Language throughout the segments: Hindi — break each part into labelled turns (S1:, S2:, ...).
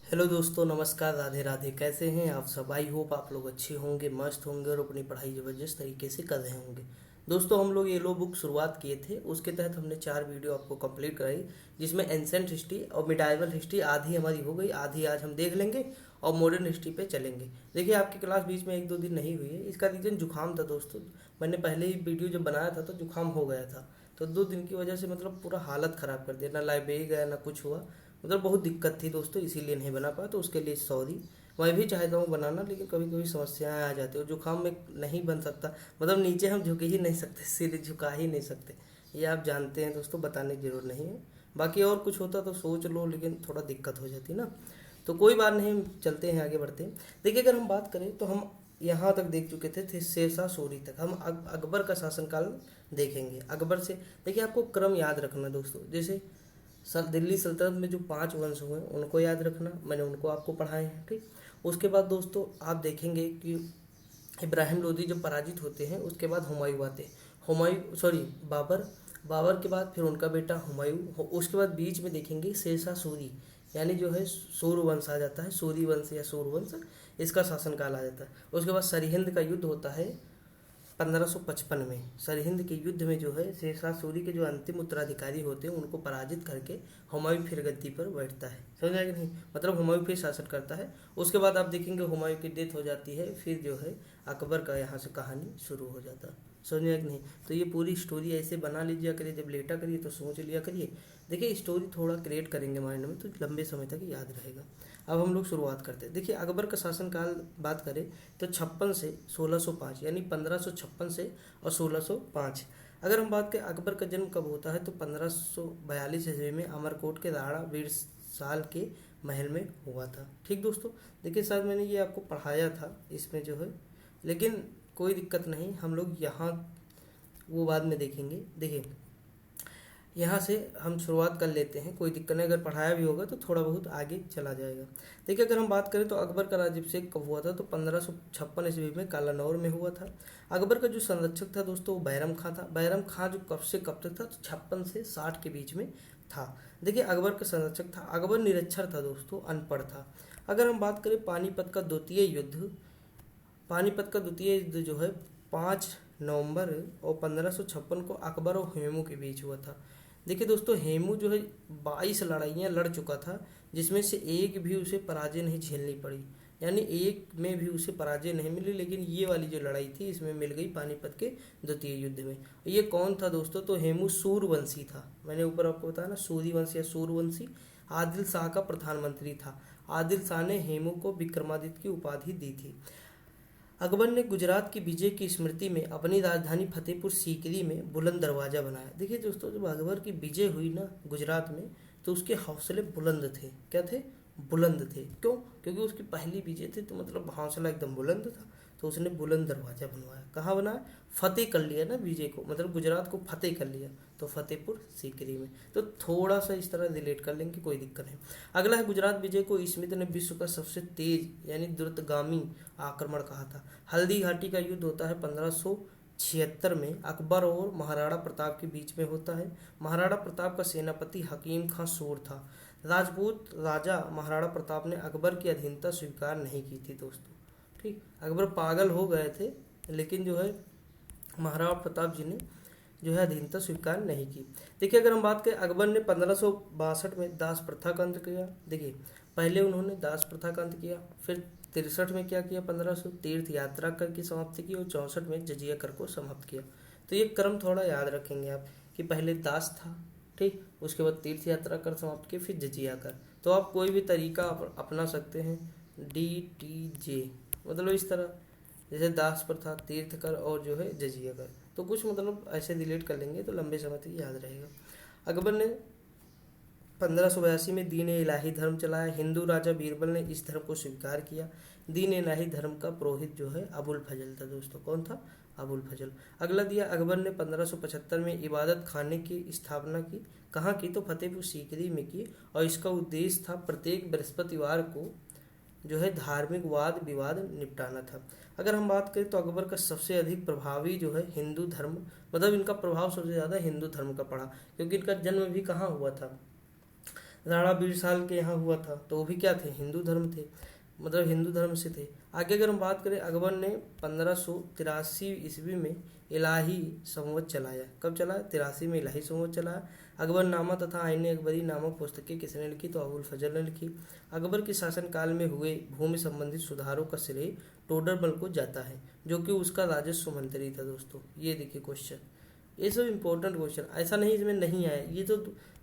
S1: हेलो दोस्तों, नमस्कार, राधे राधे। कैसे हैं आप सब? आई होप आप लोग अच्छे होंगे, मस्त होंगे और अपनी पढ़ाई ज़बरदस्त तरीके से कर रहे होंगे। दोस्तों, हम लोग ये लो बुक शुरुआत किए थे, उसके तहत हमने 4 वीडियो आपको कंप्लीट कराई, जिसमें एंसेंट हिस्ट्री और मिडाइवल हिस्ट्री आधी हमारी हो गई, आधी आज हम देख लेंगे और मॉडर्न हिस्ट्री पे चलेंगे। देखिए, आपकी क्लास बीच में 1-2 दिन नहीं हुई है, इसका रीज़न जुकाम था दोस्तों। मैंने पहले ही वीडियो जब बनाया था तो जुकाम हो गया था, तो 2 दिन की वजह से मतलब पूरा हालत ख़राब कर दिया, ना लाइब्रेरी गया ना कुछ हुआ। मतलब बहुत दिक्कत थी दोस्तों, इसीलिए नहीं बना पाया, तो उसके लिए सॉरी। मैं भी चाहता हूँ बनाना, लेकिन कभी कभी समस्याएं आ जाती है और जुकाम में नहीं बन सकता। मतलब नीचे हम झुक ही नहीं सकते, सिर झुका ही नहीं सकते। ये आप जानते हैं दोस्तों, बताने की जरूरत नहीं है। बाकी और कुछ होता तो सोच लो, लेकिन थोड़ा दिक्कत हो जाती ना। तो कोई बात नहीं, चलते हैं आगे बढ़ते हैं। देखिए, अगर हम बात करें तो हम यहाँ तक देख चुके थे शेरशाह सूरी तक। हम अकबर का शासनकाल देखेंगे। अकबर से देखिए, आपको क्रम याद रखना दोस्तों। जैसे सर, दिल्ली सल्तनत में जो 5 वंश हुए उनको याद रखना, मैंने उनको आपको पढ़ाए हैं, ठीक। उसके बाद दोस्तों आप देखेंगे कि इब्राहिम लोदी जब पराजित होते हैं, उसके बाद हुमायूं आते हैं। हुमायूं, सॉरी, बाबर। बाबर के बाद फिर उनका बेटा हुमायूं। उसके बाद बीच में देखेंगे शेरशाह सूरी, यानी जो है सूर्यवंश आ जाता है, सूरी वंश या सूर्यवंश, इसका शासनकाल आ जाता है। उसके बाद सरहिंद का युद्ध होता है 1555 में। सरहिंद के युद्ध में जो है शेरशाह सूरी के जो अंतिम उत्तराधिकारी होते हैं उनको पराजित करके हुमायूं फिर गद्दी पर बैठता है। समझ आया कि नहीं? मतलब हुमायूं फिर शासन करता है। उसके बाद आप देखेंगे हुमायूं की डेथ हो जाती है, फिर जो है अकबर का यहाँ से कहानी शुरू हो जाता है। समझ आया कि नहीं? तो ये पूरी स्टोरी ऐसे बना लीजिए करिए, जब लेटा करिए तो सोच लिया करिए। देखिए, स्टोरी थोड़ा क्रिएट करेंगे माइंड में तो लंबे समय तक याद रहेगा। अब हम लोग शुरुआत करते हैं। देखिए, अकबर का शासनकाल बात करें तो 56 से 1605, यानी 1556 से और 1605। अगर हम बात करें अकबर का जन्म कब होता है तो 1542 ईस्वी में अमरकोट के राणा वीर साल के महल में हुआ था। ठीक दोस्तों, देखिए शायद मैंने ये आपको पढ़ाया था इसमें जो है, लेकिन कोई दिक्कत नहीं, हम लोग यहाँ वो बाद में देखेंगे। देखिए, यहाँ से हम शुरुआत कर लेते हैं, कोई दिक्कत नहीं, अगर पढ़ाया भी होगा तो थोड़ा बहुत आगे चला जाएगा। देखिए, अगर हम बात करें तो अकबर का राज्याभिषेक कब हुआ था तो 1556 ईस्वी में कालानौर में हुआ था। अकबर का जो संरक्षक था दोस्तों वो बैरम खां था। बैरम खां जो कब से कब तक था तो 56 से 60 के बीच में था। देखिए, अकबर का संरक्षक था। अकबर निरक्षर था दोस्तों, अनपढ़ था। अगर हम बात करें पानीपत का द्वितीय युद्ध, पानीपत का द्वितीय युद्ध जो है 5 नवंबर और 1556 को अकबर और हेमू के बीच हुआ था। देखिए दोस्तों, हेमू जो है 22 लड़ाइयाँ लड़ चुका था, जिसमें से एक भी उसे पराजय नहीं झेलनी पड़ी, यानी एक में भी उसे पराजय नहीं मिली। लेकिन ये वाली जो लड़ाई थी इसमें मिल गई पानीपत के द्वितीय युद्ध में। ये कौन था दोस्तों? तो हेमू सूर्यवंशी था। मैंने ऊपर आपको बताया ना, सूर्यवंशी या सूर्यवंशी। आदिल शाह का प्रधानमंत्री था। आदिल शाह ने हेमू को विक्रमादित्य की उपाधि दी थी। अकबर ने गुजरात की विजय की स्मृति में अपनी राजधानी फतेहपुर सीकरी में बुलंद दरवाजा बनाया। देखिए दोस्तों, जब अकबर की विजय हुई ना गुजरात में, तो उसके हौसले बुलंद थे। क्या थे? बुलंद थे। क्यों? क्योंकि उसकी पहली विजय थी, तो मतलब हौसला एकदम बुलंद था। तो उसने बुलंद दरवाजा बनवाया। कहाँ बनाया? फतेह कर लिया ना विजय को, मतलब गुजरात को फतेह कर लिया, तो फतेहपुर सीकरी में। तो थोड़ा सा इस तरह रिलेट कर लेंगे, कोई दिक्कत नहीं। अगला है गुजरात विजय को स्मिथ ने विश्व का सबसे तेज यानी द्रुतगामी आक्रमण कहा था। हल्दी घाटी का युद्ध होता है 1576 में, अकबर और महाराणा प्रताप के बीच में होता है। महाराणा प्रताप का सेनापति हकीम खां सूर था। राजपूत राजा महाराणा प्रताप ने अकबर की अधीनता स्वीकार नहीं की थी दोस्तों। ठीक, अकबर पागल हो गए थे, लेकिन जो है महाराणा प्रताप जी ने जो है अधीनता स्वीकार नहीं की। देखिए, अगर हम बात करें, अकबर ने 1562 में दास प्रथा का अंत किया। देखिए, पहले उन्होंने दास प्रथा का अंत किया, फिर 63 में क्या किया, 1500 तीर्थ यात्रा कर की समाप्ति की, और 64 में जजिया कर को समाप्त किया। तो ये क्रम थोड़ा याद रखेंगे आप, कि पहले दास था, ठीक, उसके बाद तीर्थ यात्रा कर समाप्त किया, फिर जजिया कर। तो आप कोई भी तरीका अपना सकते हैं, DTJ, मतलब इस तरह, जैसे दास प्रथा, तीर्थ कर और जो है जजिया कर। तो कुछ मतलब ऐसे रिलेट कर लेंगे तो लंबे समय तक याद रहेगा। अकबर ने 1582 में दीन इलाही धर्म चलाया। हिंदू राजा बीरबल ने इस धर्म को स्वीकार किया। दीन इलाही धर्म का पुरोहित जो है अबुल फजल था दोस्तों। कौन था? अबुल फजल। अगला दिया, अकबर ने 1575 में इबादत खाने की स्थापना की। कहाँ की? तो फतेहपुर सीकरी में की, और इसका उद्देश्य था प्रत्येक बृहस्पतिवार को जो है धार्मिक वाद विवाद निपटाना था। अगर हम बात करें तो अकबर का सबसे अधिक प्रभावी जो है हिंदू धर्म, मतलब इनका प्रभाव सबसे ज़्यादा हिंदू धर्म का पड़ा, क्योंकि इनका जन्म भी कहाँ हुआ था? राणा बीरसाल के यहाँ हुआ था, तो वो भी क्या थे, हिंदू धर्म थे, मतलब हिंदू धर्म से थे। आगे अगर हम बात करें, अकबर ने 1583 ईस्वी में इलाही संवत चलाया। कब चलाया? 83 में इलाही संवत चलाया। अकबरनामा तथा आईने अकबरी नामक पुस्तकें किसने लिखी? तो अबुल फजल ने लिखी। अकबर के शासनकाल में हुए भूमि संबंधित सुधारों का श्रेय टोडरमल को जाता है, जो कि उसका राजस्व मंत्री था दोस्तों। ये देखिए क्वेश्चन, ये सब इंपॉर्टेंट क्वेश्चन, ऐसा नहीं इसमें नहीं आया। ये तो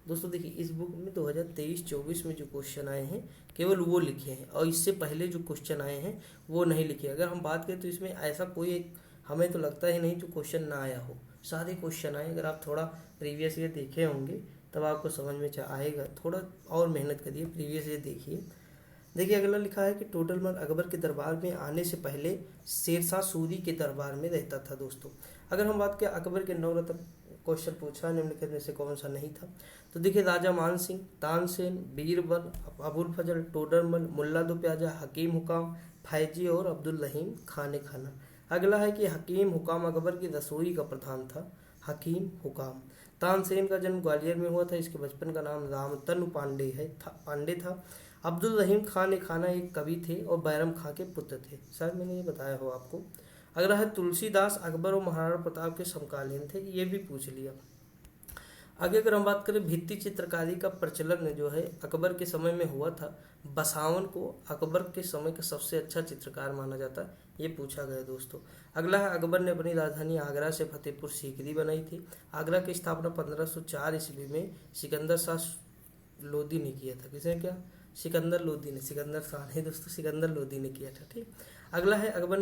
S1: दोस्तों देखिए, इस बुक में 2023-24 में जो क्वेश्चन आए हैं केवल वो लिखे हैं, और इससे पहले जो क्वेश्चन आए हैं वो नहीं लिखे। अगर हम बात करें तो इसमें ऐसा कोई एक हमें तो लगता ही नहीं जो क्वेश्चन ना आया हो, सारे क्वेश्चन आए। अगर आप थोड़ा प्रीवियस ईयर देखे होंगे तब आपको समझ में आएगा। थोड़ा और मेहनत करिए, प्रीवियस ईयर देखिए। देखिए अगला लिखा है कि टोडरमल अकबर के दरबार में आने से पहले शेरशाह सूरी के दरबार में रहता था दोस्तों। अगर हम बात करें अकबर के नवरत्न, क्वेश्चन पूछा निम्नलिखित में से कौन सा नहीं था? तो देखिए, राजा मान सिंह, तानसेन, बीरबल, अबुल फजल, टोडरमल, मुल्ला दो प्याजा, हकीम हुकाम, फैजी और अब्दुल रहीम खाने खाना। अगला है कि हकीम हुकाम अकबर की रसोई का प्रधान था। हकीम हुकाम। तानसेन का जन्म ग्वालियर में हुआ था। इसके बचपन का नाम रामतनु पांडे था। अब्दुल रहीम खान एक खाना एक कवि थे और बैरम खां के पुत्र थे, शायद मैंने ये बताया हो आपको। अगला है तुलसीदास अकबर और महाराणा प्रताप के समकालीन थे, ये भी पूछ लिया। आगे अगर हम बात करें, भित्ति चित्रकारी का प्रचलन जो है अकबर के समय में हुआ था। बसावन को अकबर के समय का सबसे अच्छा चित्रकार माना जाता है, ये पूछा गया दोस्तों। अगला है, अकबर ने अपनी राजधानी आगरा से फतेहपुर सीकरी बनाई थी। आगरा की स्थापना 1504 ईस्वी में सिकंदर शाह लोदी ने किया था। किसने किया? सिकंदर लोदी ने, सिकंदर शाह नहीं दोस्तों, सिकंदर लोदी ने किया था। ठीक। अगला है, अकबर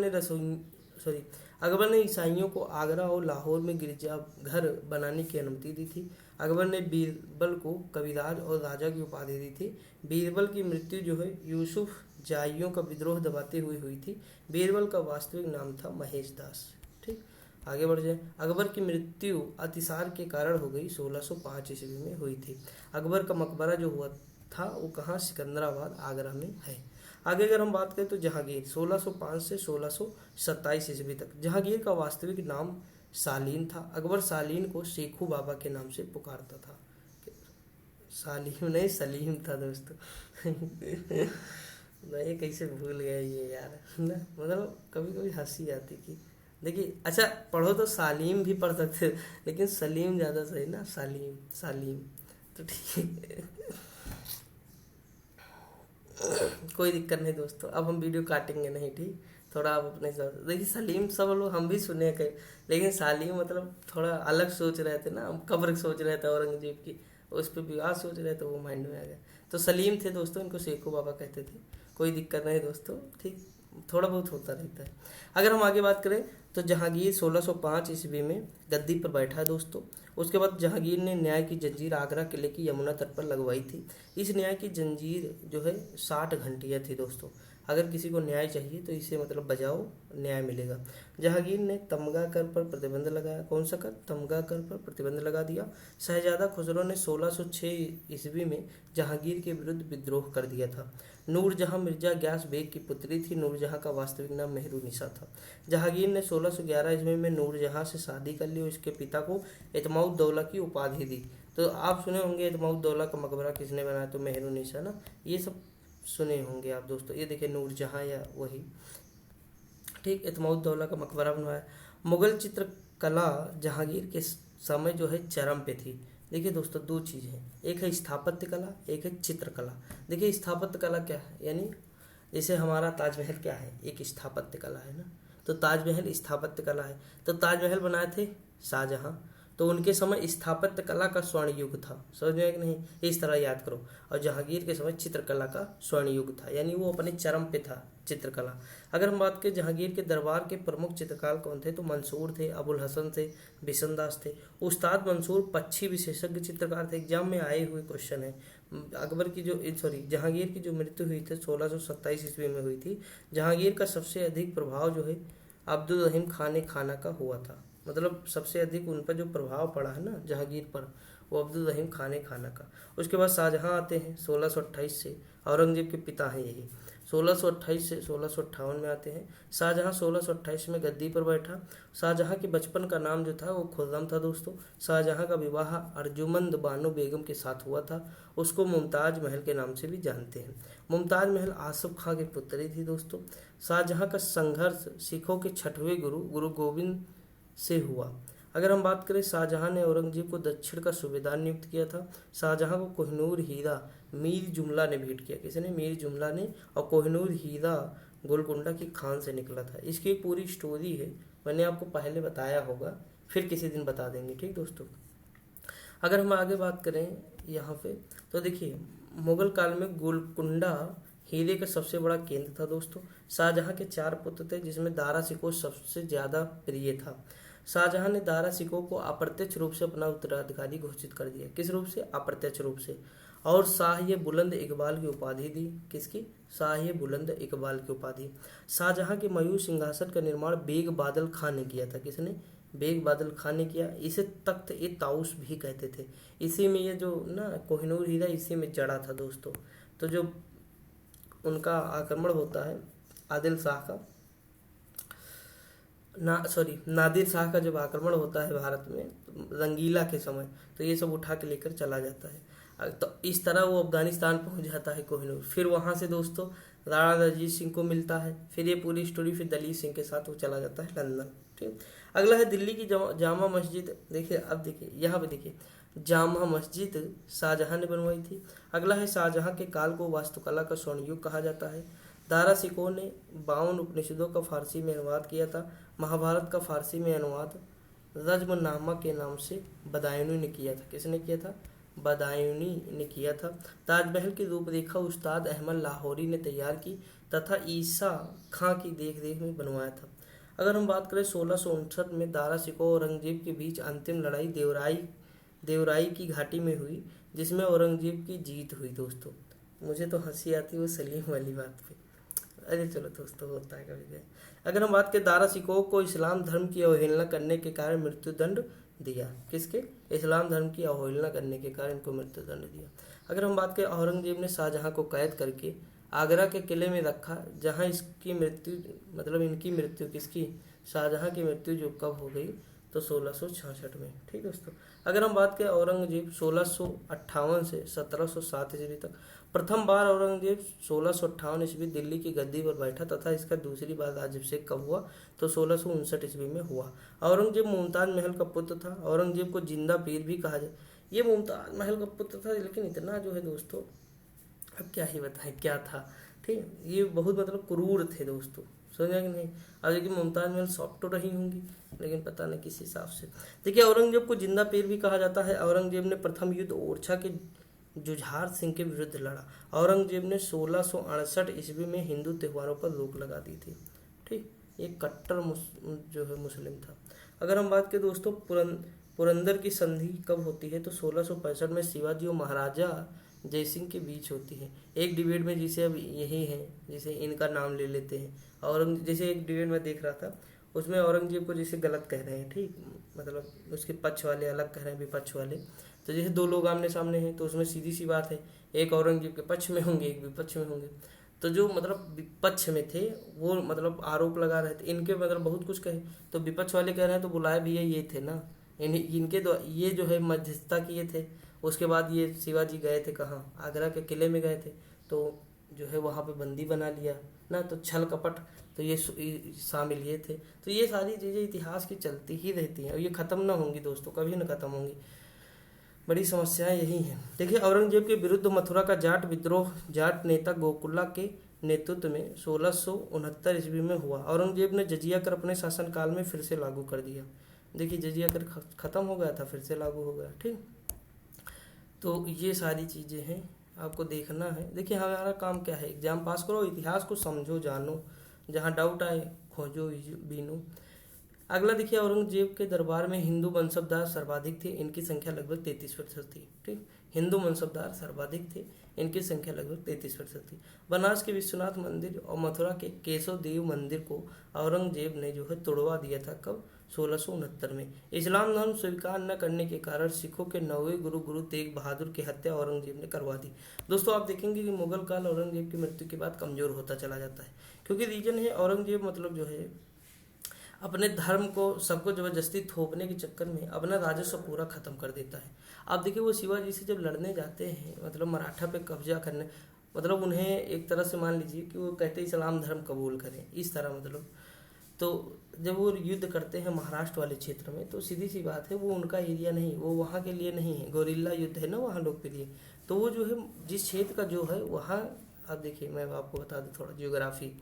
S1: ने ईसाइयों को आगरा और लाहौर में गिरजाघर बनाने की अनुमति दी थी। अकबर ने बीरबल को कविराज और राजा की उपाधि दी थी। बीरबल की मृत्यु जो है यूसुफ जाइयों का विद्रोह दबाते हुए हुई थी। बीरबल का वास्तविक नाम था महेश दास। ठीक, आगे बढ़ जाए। अकबर की मृत्यु अतिसार के कारण हो गई, 1605 ईस्वी में हुई थी। अकबर का मकबरा जो हुआ था वो कहाँ? सिकंदराबाद, आगरा में है। आगे अगर हम बात करें तो जहांगीर 1605 से 1627 ईस्वी तक। जहांगीर का वास्तविक नाम सालीन था। अकबर सालीन को शेखू बाबा के नाम से पुकारता था। सालीम नहीं, सलीम था दोस्तों। नहीं, कैसे भूल गया ये यार ना, मतलब कभी कभी हंसी आती कि देखिए, अच्छा पढ़ो तो सालीम भी पढ़ सकते, लेकिन सलीम ज़्यादा सही ना, सालीम सालीम तो ठीक है। कोई दिक्कत नहीं दोस्तों, अब हम वीडियो काटेंगे नहीं। ठीक, थोड़ा आप अपने हिसाब से देखिए। सलीम सब लोग हम भी सुने कहीं, लेकिन सालीम मतलब थोड़ा अलग सोच रहे थे ना, हम कब्र सोच रहे थे औरंगजेब की, उस पर विवाह सोच रहे थे, वो माइंड में आ गया। तो सलीम थे दोस्तों, इनको शेखू बाबा कहते थे। कोई दिक्कत नहीं दोस्तों, ठीक, थोड़ा बहुत होता रहता है। अगर हम आगे बात करें तो जहांगीर 1605 ईस्वी में गद्दी पर बैठा है दोस्तों। उसके बाद जहांगीर ने न्याय की जंजीर आगरा किले की यमुना तट पर लगवाई थी। इस न्याय की जंजीर जो है 60 घंटियाँ थी दोस्तों। अगर किसी को न्याय चाहिए तो इसे मतलब बजाओ, न्याय मिलेगा। जहांगीर ने तमगा कर पर प्रतिबंध लगाया। कौन सा कर? तमगा कर पर प्रतिबंध लगा दिया। शहजादा खुसरो ने 1606 ईस्वी में जहांगीर के विरुद्ध विद्रोह कर दिया था। नूरजहां मिर्जा ग्यास बेग की पुत्री थी। नूरजहां का वास्तविक नाम मेहरुनिसा था। जहांगीर ने 1611 ईस्वी में नूरजहां से शादी कर ली और इसके पिता को एतमाउद्दौला की उपाधि दी। तो आप सुने होंगे एतमाउद्दौला का मकबरा किसने बनाया? तो मेहरुनिसा ना, ये सब सुने होंगे आप दोस्तों। ये देखिए नूरजहां या वही, ठीक, एतमाउद्दौला का मकबरा बनवाया। मुगल चित्रकला जहांगीर के समय जो है चरम पे थी। देखिए दोस्तों, दो चीज़ हैं, एक है स्थापत्य कला, एक है चित्रकला। देखिए स्थापत्य कला क्या है, यानी जैसे हमारा ताजमहल क्या है, एक स्थापत्य कला है ना, तो ताजमहल स्थापत्य कला है। तो ताजमहल बनाए थे शाहजहां, तो उनके समय स्थापत्य कला का स्वर्ण युग था। समझ में कि नहीं? इस तरह याद करो। और जहांगीर के समय चित्रकला का स्वर्ण युग था, यानी वो अपने चरम पे था चित्रकला। अगर हम बात करें जहांगीर के दरबार के प्रमुख चित्रकार कौन थे, तो मंसूर थे, अबुल हसन थे, बिशनदास थे। उस्ताद मंसूर पक्षी विशेषज्ञ चित्रकार थे। एग्जाम में आए हुए क्वेश्चन है। अकबर की जो जहांगीर की जो मृत्यु हुई थी 1627 ईस्वी में हुई थी। जहांगीर का सबसे अधिक प्रभाव जो है अब्दुल रहीम खान खाना का हुआ था। मतलब सबसे अधिक उन पर जो प्रभाव पड़ा है ना जहांगीर पर, वो अब्दुल रहीम खान खाना का। उसके बाद शाहजहां आते हैं 1628 से, औरंगजेब के पिता हैं यही। 1628 से 1658 में आते हैं। शाहजहां 1628 में गद्दी पर बैठा। शाहजहां के बचपन का नाम जो था वो खुर्रम था दोस्तों। शाहजहां का विवाह अर्जुमंद बानो बेगम के साथ हुआ था। उसको मुमताज महल के नाम से भी जानते हैं। मुमताज महल आसफ खां की पुत्री थी दोस्तों। शाहजहां का संघर्ष सिखों के छठवें गुरु गोविंद से हुआ। अगर हम बात करें, शाहजहां ने औरंगजेब को दक्षिण का सूबेदार नियुक्त किया था। शाहजहां को कोहिनूर हीरा मीर जुमला ने भेंट किया। किसने? मीर जुमला ने। और कोहिनूर हीरा गोलकुंडा की खान से निकला था। इसकी एक पूरी स्टोरी है, मैंने आपको पहले बताया होगा, फिर किसी दिन बता देंगे, ठीक दोस्तों। अगर हम आगे बात करें यहाँ पे, तो देखिए मुगल काल में गोलकुंडा हीरे का सबसे बड़ा केंद्र था दोस्तों। शाहजहां के 4 पुत्र थे, जिसमें दारा शिकोह सबसे ज्यादा प्रिय था। शाहजहां ने दारा शिकोह को अप्रत्यक्ष रूप से अपना उत्तराधिकारी घोषित कर दिया। किस रूप से? अप्रत्यक्ष रूप से। और शाह बुलंद इकबाल की उपाधि दी। किसकी? शाह बुलंद इकबाल की उपाधि। शाहजहां के मयूर सिंहासन का निर्माण बेग बादल खान ने किया था। किसने? बेग बादल खान ने किया। इसे तख्त ए ताउस भी कहते थे। इसी में ये जो ना कोहिनूर हीरा इसी में जड़ा था दोस्तों। तो जो उनका आक्रमण होता है आदिल शाह का नादिर शाह का जब आक्रमण होता है भारत में रंगीला के समय, तो ये सब उठा के लेकर चला जाता है। तो इस तरह वो अफगानिस्तान पहुंच जाता है कोहिनूर। फिर वहां से दोस्तों राणा रणजीत सिंह को मिलता है। फिर ये पूरी स्टोरी फिर दलीप सिंह के साथ वो चला जाता है लंदन। ठीक, अगला है दिल्ली की जामा मस्जिद। देखिए अब देखिए यहाँ पे देखिए जामा मस्जिद शाहजहां ने बनवाई थी। अगला है शाहजहां के काल को वास्तुकला का स्वर्ण युग कहा जाता है। दारा शिकोह ने 52 उपनिषदों का फारसी में अनुवाद किया था। महाभारत का फारसी में अनुवाद रज्मनामा के नाम से बदायूनी ने किया था। किसने किया था? बदायूनी ने किया था। ताजमहल की रूपरेखा उस्ताद अहमद लाहौरी ने तैयार की तथा ईसा खां की देखरेख में बनवाया था। अगर हम बात करें 1659 में दारा शिकोह और औरंगजेब के बीच अंतिम लड़ाई देवराई की घाटी में हुई, जिसमें औरंगजेब की जीत हुई दोस्तों। मुझे तो हंसी आती है वो सलीम वाली बात पे। अरे चलो दोस्तों, होता है कभी कभी। अगर हम बात करें, दारा शिकोह को इस्लाम धर्म की अवहेलना करने के कारण मृत्युदंड दिया। किसके? इस्लाम धर्म की अवहेलना करने के कारण इनको मृत्युदंड दिया। अगर हम बात करें, औरंगजेब ने शाहजहां को कैद करके आगरा के किले में रखा, जहां इसकी मृत्यु इनकी मृत्यु किसकी? शाहजहां की मृत्यु जो कब हो गई? तो 1666 में। ठीक दोस्तों। अगर हम बात करें, औरंगजेब 1658 से 1707 ईस्वी तक। प्रथम बार औरंगजेब 1658 ईस्वी दिल्ली की गद्दी पर बैठा तथा इसका दूसरी बार राज्याभिषेक कब हुआ? तो 1659 ईस्वी में हुआ। औरंगजेब मुमताज महल का पुत्र था। औरंगजेब को जिंदा पीर भी कहा जाए। ये मुमताज महल का पुत्र था, लेकिन इतना जो है दोस्तों, अब क्या ही बताएं क्या था। ठीक, ये बहुत क्रूर थे दोस्तों, समझा कि नहीं। अब देखिए मुमताज महल सॉफ्ट तो रही होंगी, लेकिन पता नहीं किस हिसाब से। देखिए औरंगजेब को जिंदा पीर भी कहा जाता है। औरंगजेब ने प्रथम युद्ध ओरछा के जुझार सिंह के विरुद्ध लड़ा। औरंगजेब ने 1668 ईस्वी में हिंदू त्योहारों पर रोक लगा दी थी। ठीक, ये कट्टर जो है मुस्लिम था। अगर हम बात करें दोस्तों, पुरंदर की संधि कब होती है? तो 1665 में शिवाजी और महाराजा जयसिंह के बीच होती है। एक डिबेट में जिसे अब यही है, जिसे इनका नाम ले लेते हैं। जैसे एक डिबेट में देख रहा था, उसमें औरंगजेब को जैसे गलत कह रहे हैं, ठीक, उसके पक्ष वाले अलग कह रहे हैं, विपक्ष वाले। तो जैसे 2 लोग आमने सामने हैं, तो उसमें सीधी सी बात है, एक औरंगजेब के पक्ष में होंगे, एक विपक्ष में होंगे। तो जो विपक्ष में थे वो आरोप लगा रहे थे, इनके बहुत कुछ कहे, तो विपक्ष वाले कह रहे हैं तो बुलाए भैया ये थे ना, इनके तो ये जो है मध्यस्थता किए थे। उसके बाद ये शिवाजी गए थे कहाँ? आगरा के किले में गए थे, तो जो है वहाँ पे बंदी बना लिया ना, तो छल कपट, तो ये शामिल ये थे। तो ये सारी चीज़ें इतिहास की चलती ही रहती हैं और ये ख़त्म ना होंगी दोस्तों, कभी ना ख़त्म होंगी। बड़ी समस्याएं यही हैं। देखिए औरंगजेब के विरुद्ध मथुरा का जाट विद्रोह जाट नेता गोकुला के नेतृत्व में 1669 ईस्वी में हुआ। औरंगजेब ने जजिया कर अपने शासनकाल में फिर से लागू कर दिया। देखिए जजिया कर खत्म हो गया था, फिर से लागू हो गया। ठीक, तो ये सारी चीज़ें हैं, आपको देखना है। देखिए हमारा काम क्या है, एग्जाम पास करो, इतिहास को समझो जानो, जहाँ डाउट आए खोजो बीनो। अगला देखिए, औरंगजेब के दरबार में हिंदू मनसबदार सर्वाधिक थे, इनकी संख्या लगभग 33% थी। ठीक, हिंदू मनसबदार सर्वाधिक थे, इनकी संख्या लगभग 33% थी। बनारस के विश्वनाथ मंदिर और मथुरा के केशव देव मंदिर को औरंगजेब ने जो है तोड़वा दिया था। कब? 1669 में। इस्लाम धर्म स्वीकार न करने के कारण सिखों के 9वें गुरु तेग बहादुर की हत्या औरंगजेब ने करवा दी। दोस्तों आप देखेंगे कि मुगल काल औरंगजेब की मृत्यु के बाद कमजोर होता चला जाता है, क्योंकि रीजन है औरंगजेब मतलब जो है अपने धर्म को सबको जबरदस्ती थोपने के चक्कर में अपना राजस्व पूरा खत्म कर देता है। आप देखिए वो शिवाजी से जब लड़ने जाते हैं, मतलब मराठा पे कब्जा करने, मतलब उन्हें एक तरह से मान लीजिए कि वो कहते हैं इस्लाम धर्म कबूल करें, इस तरह मतलब। तो जब वो युद्ध करते हैं महाराष्ट्र वाले क्षेत्र में, तो सीधी सी बात है वो उनका एरिया नहीं, वो वहाँ के लिए नहीं है, गोरिल्ला युद्ध है ना वहाँ लोग के लिए। तो वो जो है जिस क्षेत्र का जो है वहाँ, आप देखिए मैं आपको बता दूँ थोड़ा जियोग्राफी।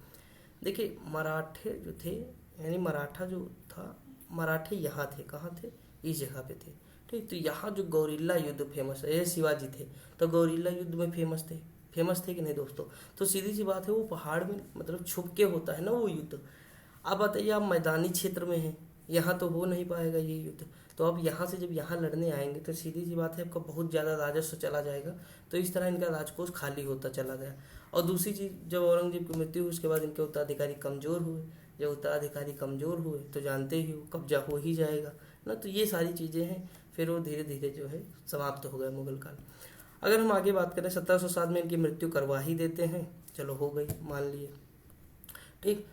S1: देखिए मराठे जो थे, यानी मराठा जो था, मराठे यहाँ थे, कहाँ थे, इस जगह पे थे। ठीक, तो यहाँ जो गौरिल्ला युद्ध फेमस है, ये शिवाजी थे तो गौरिल्ला युद्ध में फेमस थे कि नहीं दोस्तों। तो सीधी सी बात है वो पहाड़ में मतलब छुप के होता है ना वो युद्ध। अब बताइए आप मैदानी क्षेत्र में हैं, यहाँ तो हो नहीं पाएगा ये युद्ध। तो अब यहाँ से जब यहाँ लड़ने आएंगे तो सीधी सी बात है आपका बहुत ज़्यादा राजस्व चला जाएगा। तो इस तरह इनका राजकोष खाली होता चला गया। और दूसरी चीज़, जब औरंगजेब की मृत्यु हुई उसके बाद इनके उत्तराधिकारी कमज़ोर हुए। जब उत्तराधिकारी कमज़ोर हुए तो जानते ही हो कब्जा हो ही जाएगा ना। तो ये सारी चीज़ें हैं, फिर वो धीरे धीरे जो है समाप्त हो गया मुगल काल। अगर हम आगे बात करें 1707 में इनकी मृत्यु करवा ही देते हैं, चलो हो गई मान लिए। ठीक,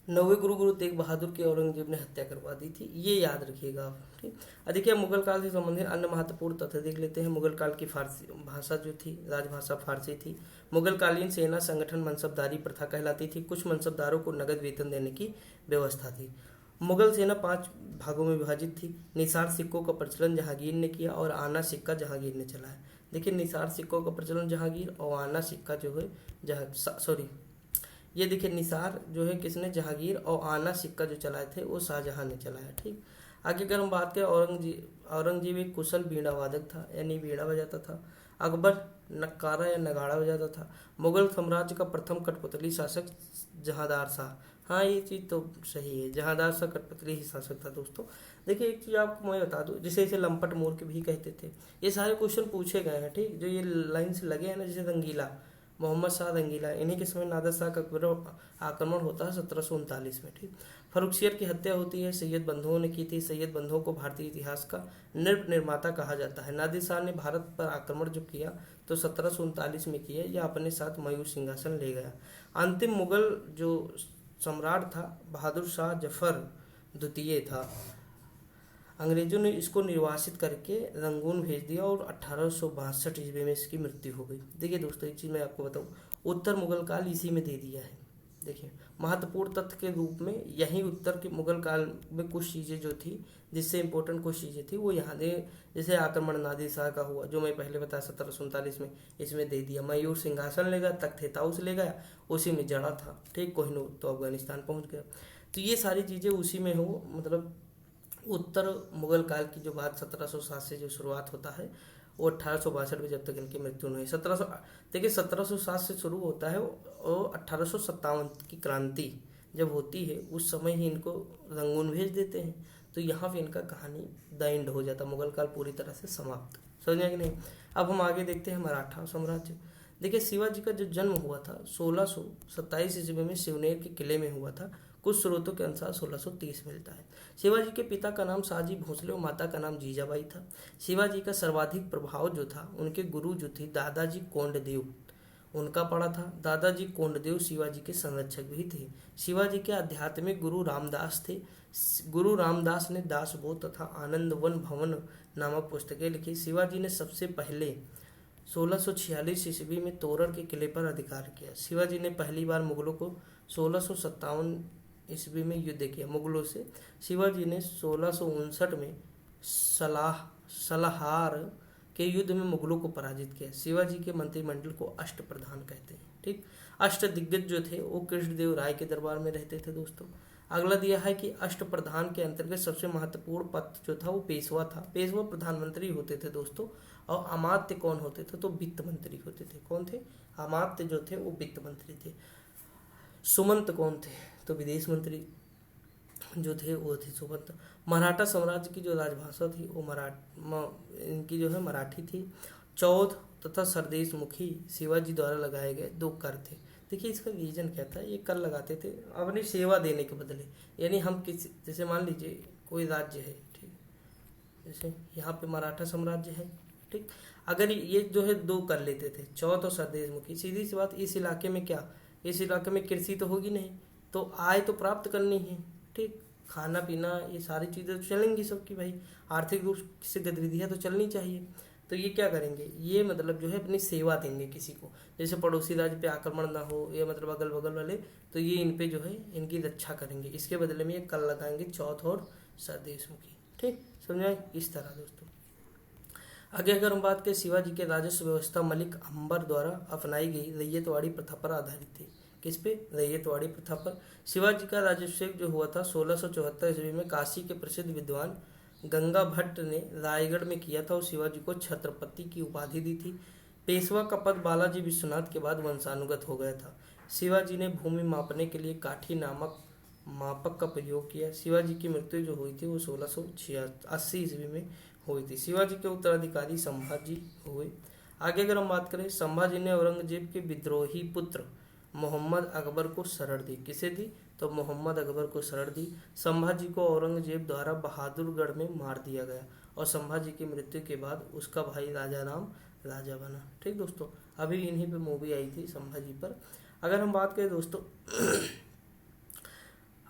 S1: 9वें गुरु तेग बहादुर की औरंगजेब ने हत्या करवा दी थी, ये याद रखिएगा आप। ठीक, देखिए मुगल काल से संबंधित अन्य महत्वपूर्ण तथ्य देख लेते हैं। मुगल काल की फारसी भाषा जो थी, राजभाषा फारसी थी। मुगल कालीन सेना संगठन मनसबदारी प्रथा कहलाती थी। कुछ मनसबदारों को नगद वेतन देने की व्यवस्था थी। मुगल सेना 5 भागों में विभाजित थी। निसार सिक्कों का प्रचलन जहांगीर ने किया और आना सिक्का जहांगीर ने चलाया। देखिए निसार सिक्कों का प्रचलन जहांगीर और आना सिक्का जो है ये देखिए निसार जो है किसने, जहांगीर, और आना सिक्का जो चलाए थे वो शाहजहां ने चलाया। ठीक, आगे अगर हम बात करें औरंगजेब एक कुशल बीड़ा वादक था, यानी बीड़ा बजाता था। अकबर नक्कारा या नगाड़ा बजाता था। मुगल साम्राज्य का प्रथम कठपुतली शासक जहांदार शाह, हाँ ये चीज़ तो सही है, जहांदार शाह कठपुतली ही शासक था दोस्तों। देखिए एक चीज़ आपको मैं बता दूं, जिसे इसे लंपट मूर्ख भी कहते थे। ये सारे क्वेश्चन पूछे गए हैं। ठीक, जो ये लाइन से लगे हैं ना, जैसे रंगीला, मोहम्मद शाह रंगीला, इन्हीं के समय नादिर शाह का आक्रमण होता है 1739 में। ठीक, फर्रुखसियर की हत्या होती है, सैयद बंधुओं ने की थी। सैयद बंधुओं को भारतीय इतिहास का निर्माता कहा जाता है। नादिर शाह ने भारत पर आक्रमण जो किया तो 1739 में किया, या अपने साथ मयूर सिंहासन ले गया। अंतिम मुगल जो सम्राट था बहादुर शाह जफर द्वितीय था। अंग्रेजों ने इसको निर्वासित करके रंगून भेज दिया और 1862 ईस्वी में इसकी मृत्यु हो गई। देखिए दोस्तों एक चीज़ मैं आपको बताऊं, उत्तर मुगल काल इसी में दे दिया है। देखिए महत्वपूर्ण तथ्य के रूप में यही उत्तर के मुगल काल में कुछ चीज़ें जो थी, जिससे इंपॉर्टेंट कुछ चीज़ें थी वो यहाँ दे। जैसे आक्रमण नादिर शाह का हुआ जो मैं पहले बताया 1739 में, इसमें दे दिया। मयूर सिंहासन ले गया, तख्त ताउस ले गया, उसी में जड़ा था। ठीक, कोहिनूर तो अफगानिस्तान पहुँच गया। तो ये सारी चीज़ें उसी में हो, मतलब उत्तर मुगल काल की जो बात 1707 से जो शुरुआत होता है वो 1862 में जब तक इनकी मृत्यु नहीं। 1707 से शुरू होता है और 1857 की क्रांति जब होती है उस समय ही इनको रंगून भेज देते हैं। तो यहाँ पे इनका कहानी द एंड हो जाता, मुगल काल पूरी तरह से समाप्त। समझे कि नहीं। अब हम आगे देखते हैं मराठा साम्राज्य। देखिए शिवाजी का जो जन्म हुआ था 1627 ईस्वी में शिवनेर के किले में हुआ था। कुछ स्रोतों के अनुसार 1630 मिलता है। शिवाजी के पिता का नाम शाहजी भोसले और माता का नाम जीजाबाई था। शिवाजी का सर्वाधिक प्रभाव जो था उनके गुरु जो थे दादाजी कोंडदेव, उनका पड़ा था। दादाजी कोंडदेव शिवाजी के संरक्षक भी थे। शिवाजी के आध्यात्मिक गुरु रामदास थे। गुरु रामदास ने दासबोध तथा आनंदवन भवन नामक पुस्तकें लिखी। शिवाजी ने सबसे पहले 1646 ईस्वी में तोरण के किले पर अधिकार किया। शिवाजी ने पहली बार मुगलों को 1657 ईस्वी में युद्ध किया मुगलों से। शिवाजी ने 1659 में सलाहार के युद्ध में मुगलों को पराजित किया। शिवाजी के मंत्रिमंडल को अष्ट प्रधान कहते हैं। ठीक, अष्ट दिग्गज जो थे वो कृष्णदेव राय के दरबार में रहते थे दोस्तों। अगला दिया है कि अष्ट प्रधान के अंतर्गत सबसे महत्वपूर्ण पद जो था वो पेशवा था। पेशवा प्रधानमंत्री होते थे दोस्तों। और अमात्य कौन होते थे, तो वित्त मंत्री होते थे। कौन थे, अमात्य जो थे वो वित्त मंत्री थे। सुमंत कौन थे, तो विदेश मंत्री जो थे वो थे सुमंत। मराठा साम्राज्य की जो राजभाषा थी वो इनकी जो है मराठी थी। चौथ तथा सरदेश मुखी शिवाजी द्वारा लगाए गए 2 कर थे। देखिए इसका रीजन क्या था, ये कर लगाते थे अपनी सेवा देने के बदले। यानी हम किसी, जैसे मान लीजिए कोई राज्य है, ठीक, जैसे यहाँ पे मराठा साम्राज्य है, ठीक। अगर ये जो है दो कर लेते थे, चौथ और सरदेशमुखी, सीधी सी बात, इस इलाके में क्या, इस इलाके में कृषि तो होगी नहीं, तो आय तो प्राप्त करनी है, ठीक, खाना पीना ये सारी चीज़ें तो चलेंगी सबकी भाई, आर्थिक रूप से गतिविधियाँ तो चलनी चाहिए। तो ये क्या करेंगे, ये मतलब जो है अपनी सेवा देंगे किसी को, जैसे पड़ोसी राज्य पे आक्रमण ना हो, या मतलब अगल बगल वाले, तो ये इन पे जो है इनकी रक्षा करेंगे, इसके बदले में ये कर लगाएंगे चौथ और सरदेशमुखी, ठीक, समझाए इस तरह दोस्तों। आगे अगर हम बात करें, शिवाजी के राजस्व व्यवस्था मलिक अंबर द्वारा अपनाई गई रैयतवाड़ी प्रथा पर आधारित थी। किस पे, रैयतवाड़ी प्रथा पर। शिवाजी का राज्याभिषेक जो हुआ था 1674 ईस्वी में काशी के प्रसिद्ध विद्वान गंगा भट्ट ने रायगढ़ में किया था और शिवाजी को छत्रपति की उपाधि दी थी। पेशवा का पद बालाजी विश्वनाथ के बाद वंशानुगत हो गया था। शिवाजी ने भूमि मापने के लिए काठी नामक मापक का प्रयोग किया। शिवाजी की मृत्यु जो हुई थी वो 1680 ईस्वी में हुई थी। शिवाजी के उत्तराधिकारी संभाजी हुए। आगे अगर हम बात करें, संभाजी ने औरंगजेब के विद्रोही पुत्र मोहम्मद अकबर को शरण दी। किसे दी, तो मोहम्मद अकबर को शरण दी। संभाजी को औरंगजेब द्वारा बहादुरगढ़ में मार दिया गया और संभाजी की मृत्यु के बाद उसका भाई राजा राम राजा बना, ठीक दोस्तों। अभी इन्हीं पे मूवी आई थी संभाजी पर। अगर हम बात करें दोस्तों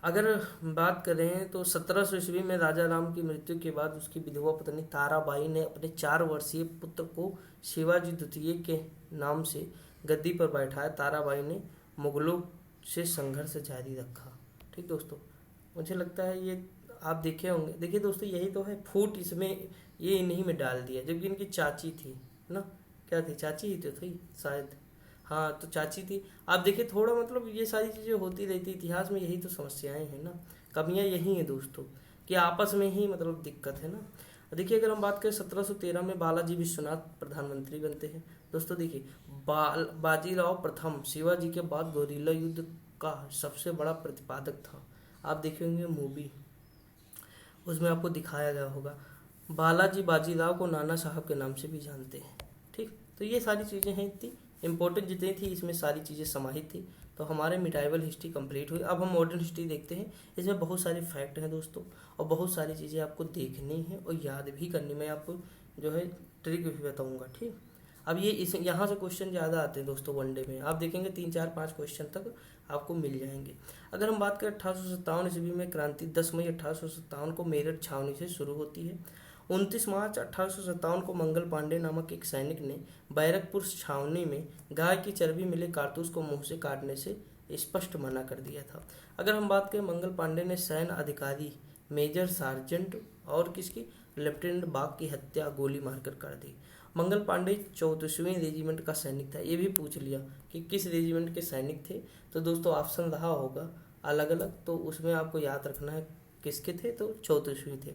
S1: अगर बात करें तो 1700 ईस्वी में राजा राम की मृत्यु के बाद उसकी विधवा पत्नी ताराबाई ने अपने 4 वर्षीय पुत्र को शिवाजी द्वितीय के नाम से गद्दी पर बैठाया। ताराबाई ने मुगलों से संघर्ष जारी रखा, ठीक दोस्तों। मुझे लगता है ये आप देखे होंगे। देखिए दोस्तों, यही तो है फूट इसमें, ये इन्हीं में डाल दिया, जबकि इनकी चाची थी ना, क्या थी, चाची ही तो थी शायद, हाँ तो चाची थी। आप देखिए थोड़ा मतलब ये सारी चीज़ें होती रहती इतिहास में, यही तो समस्याएं हैं ना, कमियां यही हैं दोस्तों, कि आपस में ही मतलब दिक्कत है ना। देखिए अगर हम बात करें 1713 में बालाजी विश्वनाथ प्रधानमंत्री बनते हैं दोस्तों। देखिए बाजीराव प्रथम शिवाजी के बाद गोरिल्ला युद्ध का सबसे बड़ा प्रतिपादक था। आप देखे होंगे मूवी, उसमें आपको दिखाया गया होगा। बालाजी बाजीराव को नाना साहब के नाम से भी जानते हैं, ठीक। तो ये सारी चीज़ें हैं, इतनी इंपॉर्टेंट जितनी थी इसमें सारी चीज़ें समाहित थी। तो हमारे मिडाइवल हिस्ट्री कंप्लीट हुई। अब हम मॉडर्न हिस्ट्री देखते हैं। इसमें बहुत सारे फैक्ट हैं दोस्तों, और बहुत सारी चीज़ें आपको देखनी है और याद भी करनी। मैं आपको जो है ट्रिक भी बताऊंगा, ठीक। अब ये इस यहाँ से क्वेश्चन ज़्यादा आते हैं दोस्तों वनडे में, आप देखेंगे 3 4 5 क्वेश्चन तक आपको मिल जाएंगे। अगर हम बात करें 1857 ईस्वी में क्रांति 10 मई 1857 को मेरठ छावनी से शुरू होती है। 29 मार्च 1857 को मंगल पांडे नामक एक सैनिक ने बैरकपुर छावनी में गाय की चर्बी मिले कारतूस को मुंह से काटने से स्पष्ट मना कर दिया था। अगर हम बात करें, मंगल पांडे ने सैन्य अधिकारी मेजर सार्जेंट और किसकी लेफ्टिनेंट बाग की हत्या गोली मारकर कर दी। मंगल पांडे 34वीं रेजिमेंट का सैनिक था। ये भी पूछ लिया कि किस रेजिमेंट के सैनिक थे, तो दोस्तों ऑप्शन रहा होगा अलग अलग, तो उसमें आपको याद रखना है किसके थे, तो 34वीं थे।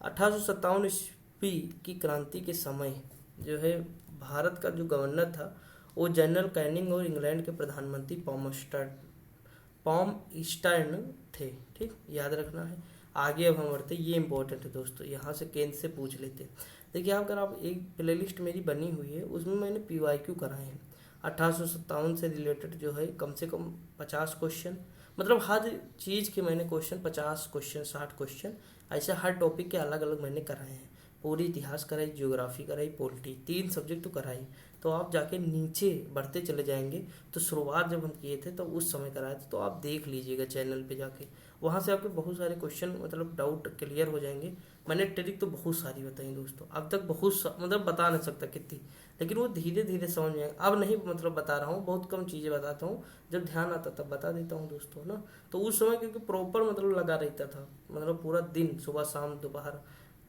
S1: 1857 ईस्वी की क्रांति के समय जो है भारत का जो गवर्नर था वो जनरल कैनिंग और इंग्लैंड के प्रधानमंत्री पॉम ईस्टर्न थे, ठीक, याद रखना है। आगे अब हम बढ़ते, ये इंपॉर्टेंट है दोस्तों, यहाँ से केंद्र से पूछ लेते हैं। देखिए अगर आप एक प्लेलिस्ट मेरी बनी हुई है, उसमें मैंने PYQ कराए हैं 1857 से रिलेटेड जो है कम से कम 50 क्वेश्चन, मतलब हर चीज़ के मैंने क्वेश्चन 50 क्वेश्चन 60 क्वेश्चन ऐसे हर टॉपिक के अलग अलग मैंने कराए हैं। पूरी इतिहास कराई, ज्योग्राफी कराई, पॉलिटी, 3 सब्जेक्ट तो कराई। तो आप जाके नीचे बढ़ते चले जाएंगे। तो शुरुआत जब हम किए थे तो उस समय कराए थे, तो आप देख लीजिएगा चैनल पे जाके, वहाँ से आपके बहुत सारे क्वेश्चन मतलब डाउट क्लियर हो जाएंगे। मैंने ट्रिक तो बहुत सारी बताई दोस्तों, अब तक बहुत मतलब बता नहीं सकता कितनी, लेकिन वो धीरे धीरे समझ में आएगा। अब नहीं मतलब बता रहा हूँ, बहुत कम चीज़ें बताता हूँ, जब ध्यान आता तब बता देता हूँ दोस्तों ना। तो उस समय क्योंकि प्रॉपर मतलब लगा रहता था, मतलब पूरा दिन सुबह शाम दोपहर,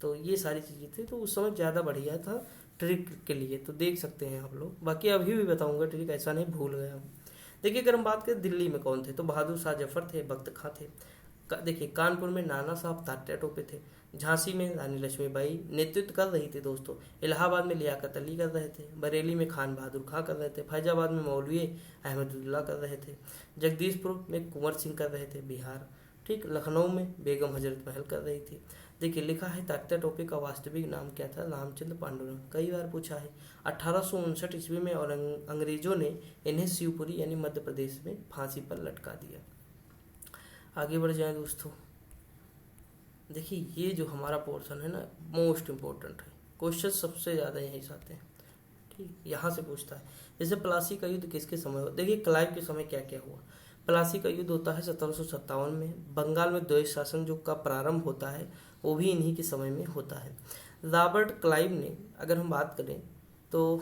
S1: तो ये सारी चीज़ें थी, तो उस समय ज़्यादा बढ़िया था ट्रिक के लिए। तो देख सकते हैं आप लोग, बाकी अभी भी बताऊँगा ट्रिक, ऐसा नहीं भूल गया हूँ। देखिए अगर हम बात करें दिल्ली में कौन थे, तो बहादुर शाह जफर थे, बख्त खां थे। देखिए कानपुर में नाना साहब तात्या टोपे थे। झांसी में रानी लक्ष्मीबाई नेतृत्व कर रही थी दोस्तों। इलाहाबाद में लियाकत अली कर रहे थे। बरेली में खान बहादुर खां कर रहे थे। फैजाबाद में मौलवी अहमदुल्ला कर रहे थे। जगदीशपुर में कुंवर सिंह कर रहे थे, बिहार, ठीक। लखनऊ में बेगम हजरत महल कर रही थी। देखिए लिखा है तात्या टोपे का वास्तविक नाम क्या था, रामचंद्र पांडुरंग, कई बार पूछा है। 1859 ईस्वी में और अंग्रेजों ने इन्हें शिवपुरी यानी मध्य प्रदेश में फांसी पर लटका दिया। आगे बढ़ जाए दोस्तों। देखिए ये जो हमारा पोर्शन है ना, मोस्ट इम्पोर्टेंट है, क्वेश्चन सबसे ज़्यादा यहीं से आते हैं। ठीक, यहाँ से पूछता है जैसे प्लासी का युद्ध किसके समय हुआ। देखिए क्लाइव के समय क्या क्या हुआ। प्लासी का युद्ध होता है 1757 में। बंगाल में द्वैत शासन जो का प्रारंभ होता है वो भी इन्हीं के समय में होता है। रॉबर्ट क्लाइव ने, अगर हम बात करें तो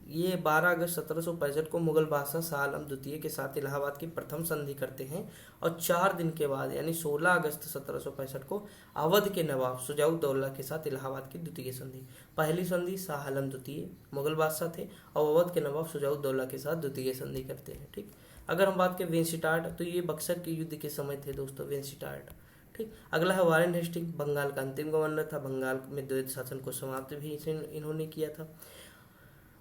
S1: ये 12 अगस्त 1765 को मुगल बादशाह शाह आलम द्वितीय के साथ इलाहाबाद की प्रथम संधि करते हैं और 4 दिन के बाद यानी 16 अगस्त 1765 को अवध के नवाब शुजाउद्दौला के साथ इलाहाबाद की द्वितीय संधि। पहली संधि शाह आलम द्वितीय मुगल बादशाह थे और अवध के नवाब शुजाउद्दौला के साथ द्वितीय संधि करते हैं। ठीक, अगर हम बात करें वेंसिटार्ट, तो ये बक्सर के युद्ध के समय थे दोस्तों, वेंसिटार्ट। ठीक, अगला है वारेन हेस्टिंग, बंगाल का अंतिम गवर्नर था। बंगाल में द्वैत शासन को समाप्त भी इन्होंने किया था।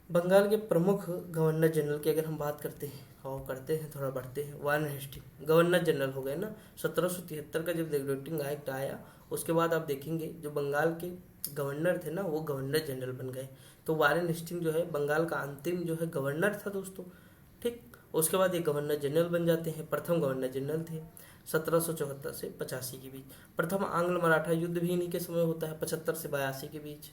S1: बंगाल के प्रमुख गवर्नर जनरल की अगर हम बात करते हैं और करते हैं थोड़ा बढ़ते हैं, वारेन हेस्टिंग गवर्नर जनरल हो गए ना। 1773 का जब रेगुलेटिंग एक्ट आया उसके बाद आप देखेंगे जो बंगाल के गवर्नर थे ना वो गवर्नर जनरल बन गए। तो वारेन हेस्टिंग जो है बंगाल का अंतिम जो है गवर्नर था दोस्तों। ठीक, उसके बाद ये गवर्नर जनरल बन जाते हैं। प्रथम गवर्नर जनरल थे 1774 से 85 के बीच। प्रथम आंग्ल मराठा युद्ध भी इन्हीं के समय होता है 75 से 82 के बीच।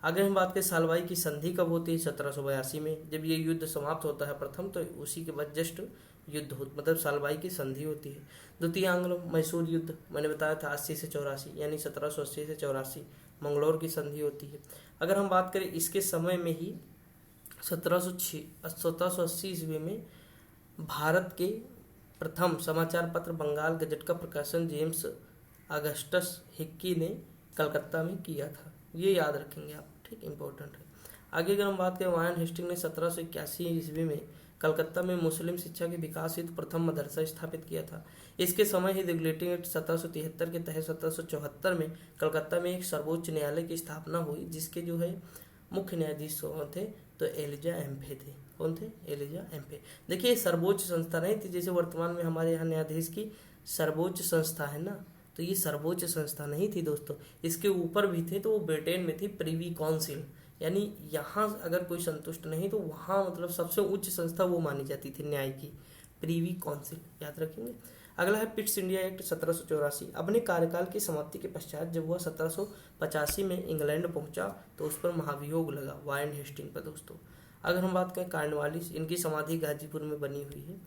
S1: अगर हम बात करें सालवाई की संधि कब होती है, 1782 में। जब ये युद्ध समाप्त होता है प्रथम, तो उसी के बाद जस्ट युद्ध हो मतलब सालवाई की संधि होती है। द्वितीय आंग्लो मैसूर युद्ध मैंने बताया था 80 से 84 यानी 1780 से 84 मंगलौर की संधि होती है। अगर हम बात करें इसके समय में ही 1780 ईस्वी में भारत के प्रथम समाचार पत्र बंगाल गजट का प्रकाशन जेम्स अगस्टस हिक्की ने कलकत्ता में किया था। ये याद रखेंगे आप, ठीक, इंपॉर्टेंट है। आगे अगर हम बात करें, वारेन हेस्टिंग ने 1781 ईस्वी में कलकत्ता में मुस्लिम शिक्षा के विकास हेतु प्रथम मदरसा स्थापित किया था। इसके समय ही रेगुलेटिंग एक्ट 1773 के तहत 1774 में कलकत्ता में एक सर्वोच्च न्यायालय की स्थापना हुई, जिसके जो है मुख्य न्यायाधीश थे तो एलिजा एम्फे थे। कौन थे? एलिजा एम्फे। देखिए सर्वोच्च संस्था नहीं थी जैसे वर्तमान में हमारे यहाँ न्यायाधीश की सर्वोच्च संस्था है ना, तो ये सर्वोच्च संस्था नहीं थी दोस्तों। इसके ऊपर भी थे तो वो ब्रिटेन में थी प्रिवी काउंसिल, यानी यहाँ अगर कोई संतुष्ट नहीं तो वहाँ मतलब सबसे उच्च संस्था वो मानी जाती थी न्याय की, प्रिवी काउंसिल, याद रखेंगे। अगला है पिट्स इंडिया एक्ट 1784। अपने कार्यकाल की समाप्ति के पश्चात जब वह 1785 में इंग्लैंड पहुंचा तो उस पर महाभियोग लगा वारेन हेस्टिंग पर दोस्तों। अगर हम बात करें कार्नवालिस, इनकी समाधि गाजीपुर में बनी हुई है।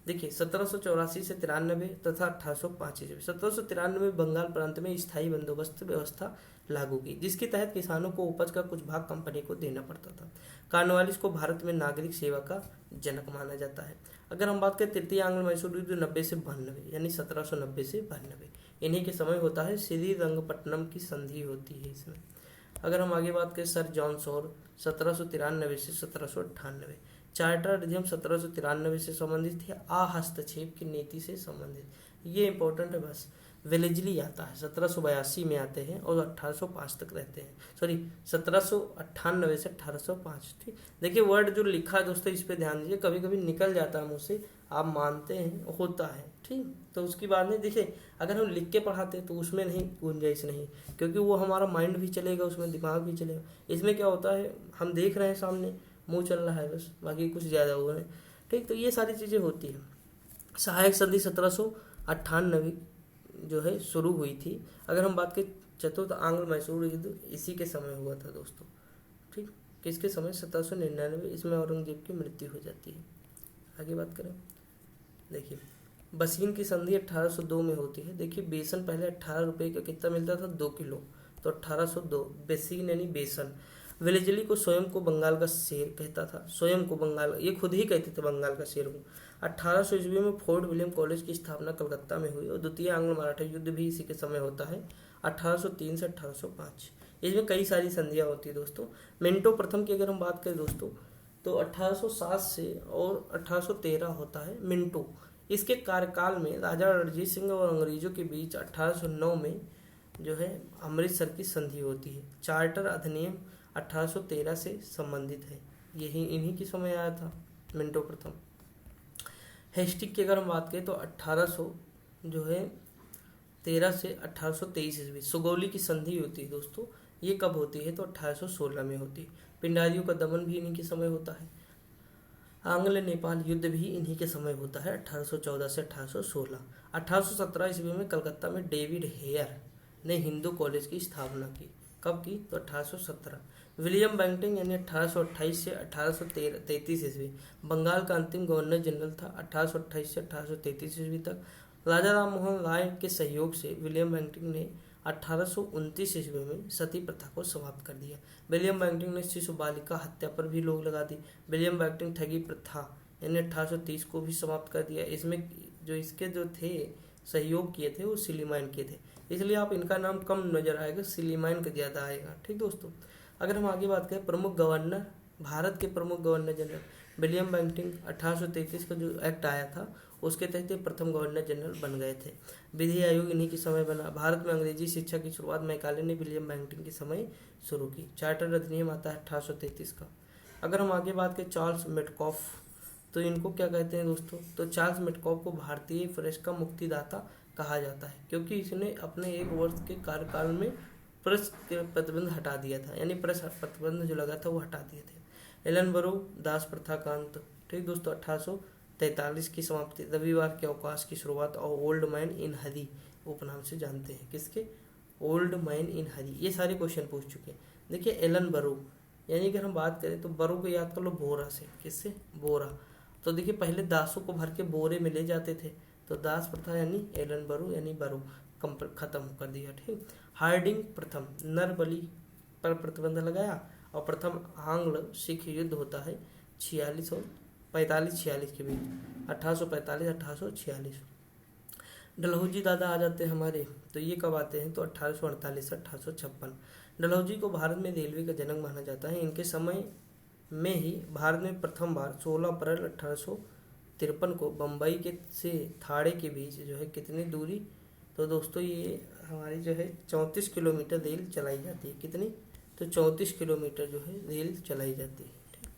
S1: देखिए 1784 से 93 तथा 1805 ईस्वी। 1793 में बंगाल प्रांत में स्थायी बंदोबस्त व्यवस्था लागू की, जिसके तहत किसानों को उपज का कुछ भाग कंपनी को देना पड़ता था। कार्नवालिस को भारत में नागरिक सेवा का जनक माना जाता है। अगर हम बात करें तृतीय आंग्ल मैसूर युद्ध 90 से 92 यानी 1790 से 92, इन्हीं के समय होता है। श्रीरंगपट्टनम की संधि होती है इसमें। अगर हम आगे बात करें सर जॉन सॉर 1793 से 1798, चार्टर अधिनियम 1793 से संबंधित है, हस्तक्षेप की नीति से संबंधित, ये इंपॉर्टेंट है बस। वेलेजली आता है 1782 में आते हैं और 1805 तक रहते हैं, सॉरी 1798 से 1805। ठीक, देखिए वर्ड जो लिखा है दोस्तों इस पे ध्यान दीजिए, कभी कभी निकल जाता है मुझसे, आप मानते हैं होता है, ठीक, तो उसकी बात नहीं। देखिए अगर हम लिख के पढ़ाते तो उसमें नहीं गुंजाइश नहीं, क्योंकि वो हमारा माइंड भी चलेगा, उसमें दिमाग भी चलेगा। इसमें क्या होता है, हम देख रहे हैं सामने, मुंह चल रहा है बस, बाकी कुछ ज़्यादा हुआ है, ठीक, तो ये सारी चीज़ें होती हैं। सहायक संधि 1798 जो है शुरू हुई थी। अगर हम बात करें चतुर्थ आंग्ल मैसूर युद्ध इसी के समय हुआ था दोस्तों, ठीक, किसके समय? 1799, इसमें औरंगजेब की मृत्यु हो जाती है। आगे बात करें, देखिए बसीन की संधि 1802 में होती है। देखिए बेसन पहले 18 रुपये का कितना मिलता था? 2 किलो, तो 1802 बेसिन यानी बेसन। वेलेजली को स्वयं को बंगाल का शेर कहता था, स्वयं को बंगाल, ये खुद ही कहते थे बंगाल का शेर हूँ। 1800 ईस्वी में फोर्ट विलियम कॉलेज की स्थापना कलकत्ता में हुई और द्वितीय आंग्ल मराठा युद्ध भी इसी के समय होता है 1803 से 1805। इसमें कई सारी संधियाँ होती है दोस्तों। मिंटो प्रथम की अगर हम बात करें दोस्तों तो 1807 से और 1813 होता है मिंटो। इसके कार्यकाल में राजा रणजीत सिंह और अंग्रेजों के बीच 1809 में जो है अमृतसर की संधि होती है। चार्टर अधिनियम 1813 से संबंधित है, यही इन्हीं के समय आया था मिंटो प्रथम। हेस्टिंग की अगर हम बात करें तो 1800 जो है 13 से 1823 ईस्वी सुगौली की संधि होती है दोस्तों। ये कब होती है? तो 1816 में होती है। पिंडारियों का दमन भी इन्हीं के समय होता है। आंग्ल नेपाल युद्ध भी इन्हीं के समय होता है 1814 से 1816। 1817 ईस्वी में कलकत्ता में डेविड हेयर ने हिंदू कॉलेज की स्थापना की। कब की? तो 1817। विलियम बेंटिंक यानी 1828 से 1833 ईस्वी बंगाल का अंतिम गवर्नर जनरल था। 1828 से 1833 ईस्वी तक राजा राम मोहन राय के सहयोग से विलियम बेंटिंक ने 1829 ईस्वी में सती प्रथा को समाप्त कर दिया। विलियम बेंटिंक ने शिशु बालिका हत्या पर भी रोक लगा दी। विलियम बेंटिंक ठगी प्रथा यानी 1830 को भी समाप्त कर दिया। इसमें जो इसके जो थे सहयोग किए थे वो सिलीमाइन किए थे, इसलिए आप इनका नाम कम नजर आएगा, सिलीमाइन का ज़्यादा आएगा। ठीक दोस्तों, अगर हम आगे बात करें प्रमुख गवर्नर, भारत के प्रमुख गवर्नर जनरल विलियम बेंटिंक 1833 का जो एक्ट आया था उसके तहत ये प्रथम गवर्नर जनरल बन गए थे। विधि आयोग इन्हीं के समय बना। भारत में अंग्रेजी शिक्षा की शुरुआत मैकाले ने विलियम बेंटिंक के समय शुरू की। चार्टर अधिनियम आता है 1833 का। अगर हम आगे बात करें चार्ल्स मेटकॉफ, तो इनको क्या कहते हैं दोस्तों? तो चार्ल्स मेटकॉफ को भारतीय प्रेस का मुक्तिदाता कहा जाता है, क्योंकि इसने अपने 1 वर्ष के कार्यकाल में प्रेस के प्रतिबंध हटा दिया था, यानी प्रेस प्रतिबंध जो लगा था वो हटा दिए थे। एलन बरो दास प्रथा का अंत। ठीक दोस्तों, 1843 की समाप्ति। रविवार के अवकाश की शुरुआत और ओल्ड मैन इन हरी उपनाम से जानते हैं। किसके? ओल्ड मैन इन हरी। ये सारे क्वेश्चन पूछ चुके हैं। देखिए एलन बरो, यानी अगर हम बात करें तो बरो को याद कर लो बोरा से। किससे? बोरा। तो देखिए पहले दासों को भर के बोरे में ले जाते थे, तो दास प्रथा यानी एलन बरो यानी बरो खत्म कर दिया। ठीक। हार्डिंग प्रथम नर बलि पर प्रतिबंध लगाया और प्रथम आंग्ल सिख युद्ध होता है 46 और 45-46 के बीच, 1845-1846। डलहौजी दादा आ जाते हैं हमारे, तो ये कब आते हैं? तो 1848 से 1856। डलहौजी को भारत में रेलवे का जनक माना जाता है। इनके समय में ही भारत में प्रथम बार 16 अप्रैल 1853 को बम्बई के से थाड़े के बीच जो है कितनी दूरी? तो दोस्तों ये हमारी जो है 34 किलोमीटर रेल चलाई जाती है। कितनी? तो 34 किलोमीटर जो है रेल चलाई जाती है। ठीक।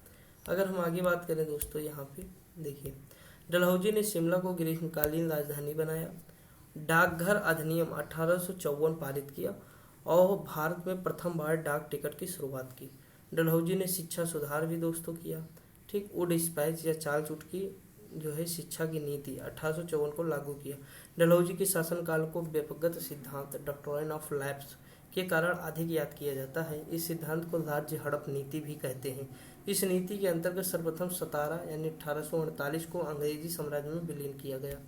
S1: अगर हम आगे बात करें दोस्तों, यहाँ पे देखिए डलहौजी ने शिमला को ग्रीष्मकालीन राजधानी बनाया। डाकघर अधिनियम 1854 पारित किया और भारत में प्रथम बार डाक टिकट की शुरुआत की। डलहौजी ने शिक्षा सुधार भी दोस्तों किया। ठीक। वुड स्पाइस या चार्ल्स की जो है शिक्षा की नीति 1854 को लागू किया। डलहौजी के शासनकाल को व्यक्तिगत सिद्धांत डॉक्ट्रिन ऑफ लैप्स के कारण अधिक याद किया जाता है। इस सिद्धांत को राज्य हड़प नीति भी कहते हैं। इस नीति के अंतर्गत सर्वप्रथम 17 यानी 1848 को अंग्रेजी साम्राज्य में विलीन किया गया।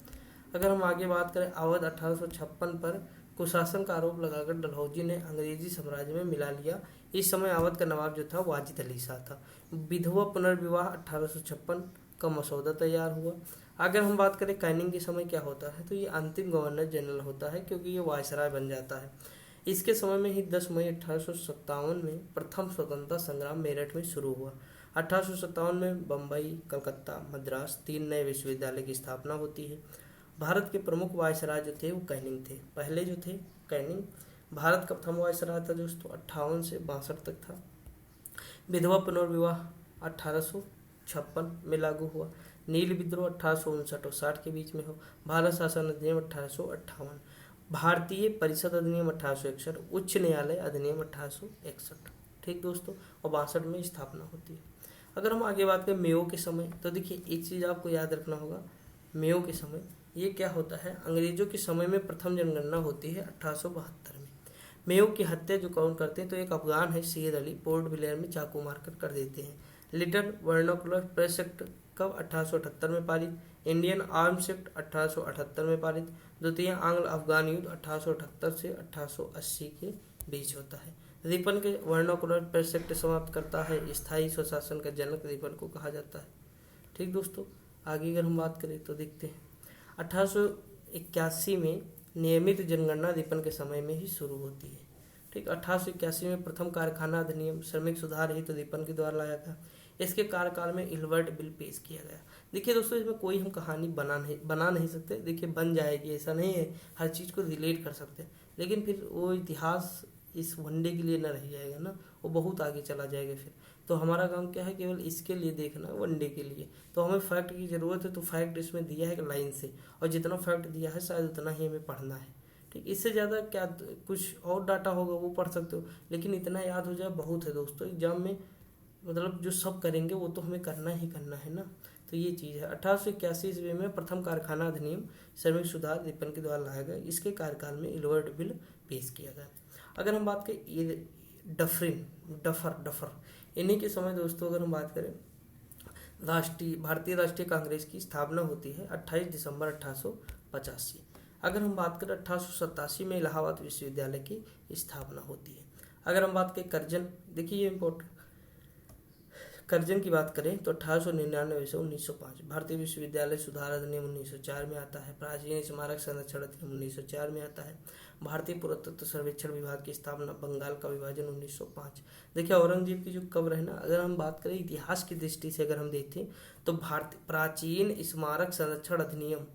S1: अगर हम आगे बात करें अवध 1856 पर कुशासन का आरोप लगाकर डलहौजी ने अंग्रेजी साम्राज्य में मिला लिया। इस समय अवध का नवाब जो था वाजिद अली शाह था। विधवा पुनर्विवाह 1856 का मसौदा तैयार हुआ। अगर हम बात करें कैनिंग के समय क्या होता है, तो ये अंतिम गवर्नर जनरल होता है, क्योंकि ये वायसराय बन जाता है। इसके समय में ही 10 मई 1857 में प्रथम स्वतंत्रता संग्राम मेरठ में शुरू हुआ। 1857 में बम्बई, कलकत्ता, मद्रास 3 नए विश्वविद्यालय की स्थापना होती है। भारत के प्रमुख वायसराय जो थे वो कैनिंग थे। पहले जो थे कैनिंग भारत का प्रथम वायसराय था दोस्तों, 58 से 62 तक था। विधवा पुनर्विवाह 1856 में लागू हुआ। नील विद्रोह 1859 और 60 के बीच में हो। भारत शासन अधिनियम 1858। भारतीय परिषद अधिनियम 1861। उच्च न्यायालय अधिनियम 1861। ठीक दोस्तों, और 62 में स्थापना होती है। अगर हम आगे बात करें मेयो के समय, तो देखिए एक चीज़ आपको याद रखना होगा, मेयो के समय ये क्या होता है, अंग्रेजों के समय में प्रथम जनगणना होती है 1872 में। मेयो की हत्या जो कौन करते हैं, तो एक अफगान है सैयद अली, पोर्ट ब्लेयर में चाकू मारकर कर देते हैं। लिटिल वर्नाकुलर प्रेस एक्ट कब? 1878 में पारित। इंडियन आर्म्स एक्ट 1878 में पारित। द्वितीय आंग्ल अफगान युद्ध 1878 से 1880 के बीच होता है। रिपन के वर्नाकुलर प्रेस एक्ट समाप्त करता है। स्थायी स्वशासन का जनक रिपन को कहा जाता है। ठीक दोस्तों, आगे अगर हम बात करें तो देखते हैं 1881 में नियमित जनगणना रिपन के समय में ही शुरू होती है। ठीक। 1881 में प्रथम कारखाना अधिनियम श्रमिक सुधार हेतु रिपन के द्वारा लाया था। इसके कार्यकाल में इलवर्ट बिल पेश किया गया। देखिए दोस्तों, इसमें कोई हम कहानी बना नहीं सकते। देखिए बन जाएगी, ऐसा नहीं है, हर चीज़ को रिलेट कर सकते हैं, लेकिन फिर वो इतिहास इस वनडे के लिए न रह जाएगा ना, वो बहुत आगे चला जाएगा। फिर तो हमारा काम क्या है, केवल इसके लिए देखना, वनडे के लिए। तो हमें फैक्ट की ज़रूरत है, तो फैक्ट इसमें दिया है लाइन से, और जितना फैक्ट दिया है शायद उतना ही हमें पढ़ना है। ठीक। इससे ज़्यादा क्या कुछ और डाटा होगा वो पढ़ सकते हो, लेकिन इतना याद हो जाए बहुत है दोस्तों। एग्जाम में मतलब जो सब करेंगे वो तो हमें करना ही करना है ना, तो ये चीज़ है। 1881 ईस्वी में प्रथम कारखाना अधिनियम श्रमिक सुधार रिपन के द्वारा लाया गया। इसके कार्यकाल में इलवर्ट बिल पेश किया गया। अगर हम बात करें ये डफर इन्हीं के समय दोस्तों अगर हम बात करें भारतीय राष्ट्रीय कांग्रेस की स्थापना होती है 28 दिसंबर 1885। अगर हम बात करें 1887 में इलाहाबाद विश्वविद्यालय की स्थापना होती है। अगर हम बात करें करजन, देखिए ये इम्पोर्टेंट, करजन की बात करें तो 1899 से 1905 भारतीय विश्वविद्यालय सुधार अधिनियम 1904 में आता है। प्राचीन स्मारक संरक्षण अधिनियम 1904 में आता है। भारतीय पुरातत्व सर्वेक्षण विभाग की स्थापना, बंगाल का विभाजन 1905। देखिए औरंगजेब की जो कब्र है ना, अगर हम बात करें इतिहास की दृष्टि से अगर हम देखें तो भारतीय प्राचीन स्मारक संरक्षण अधिनियम,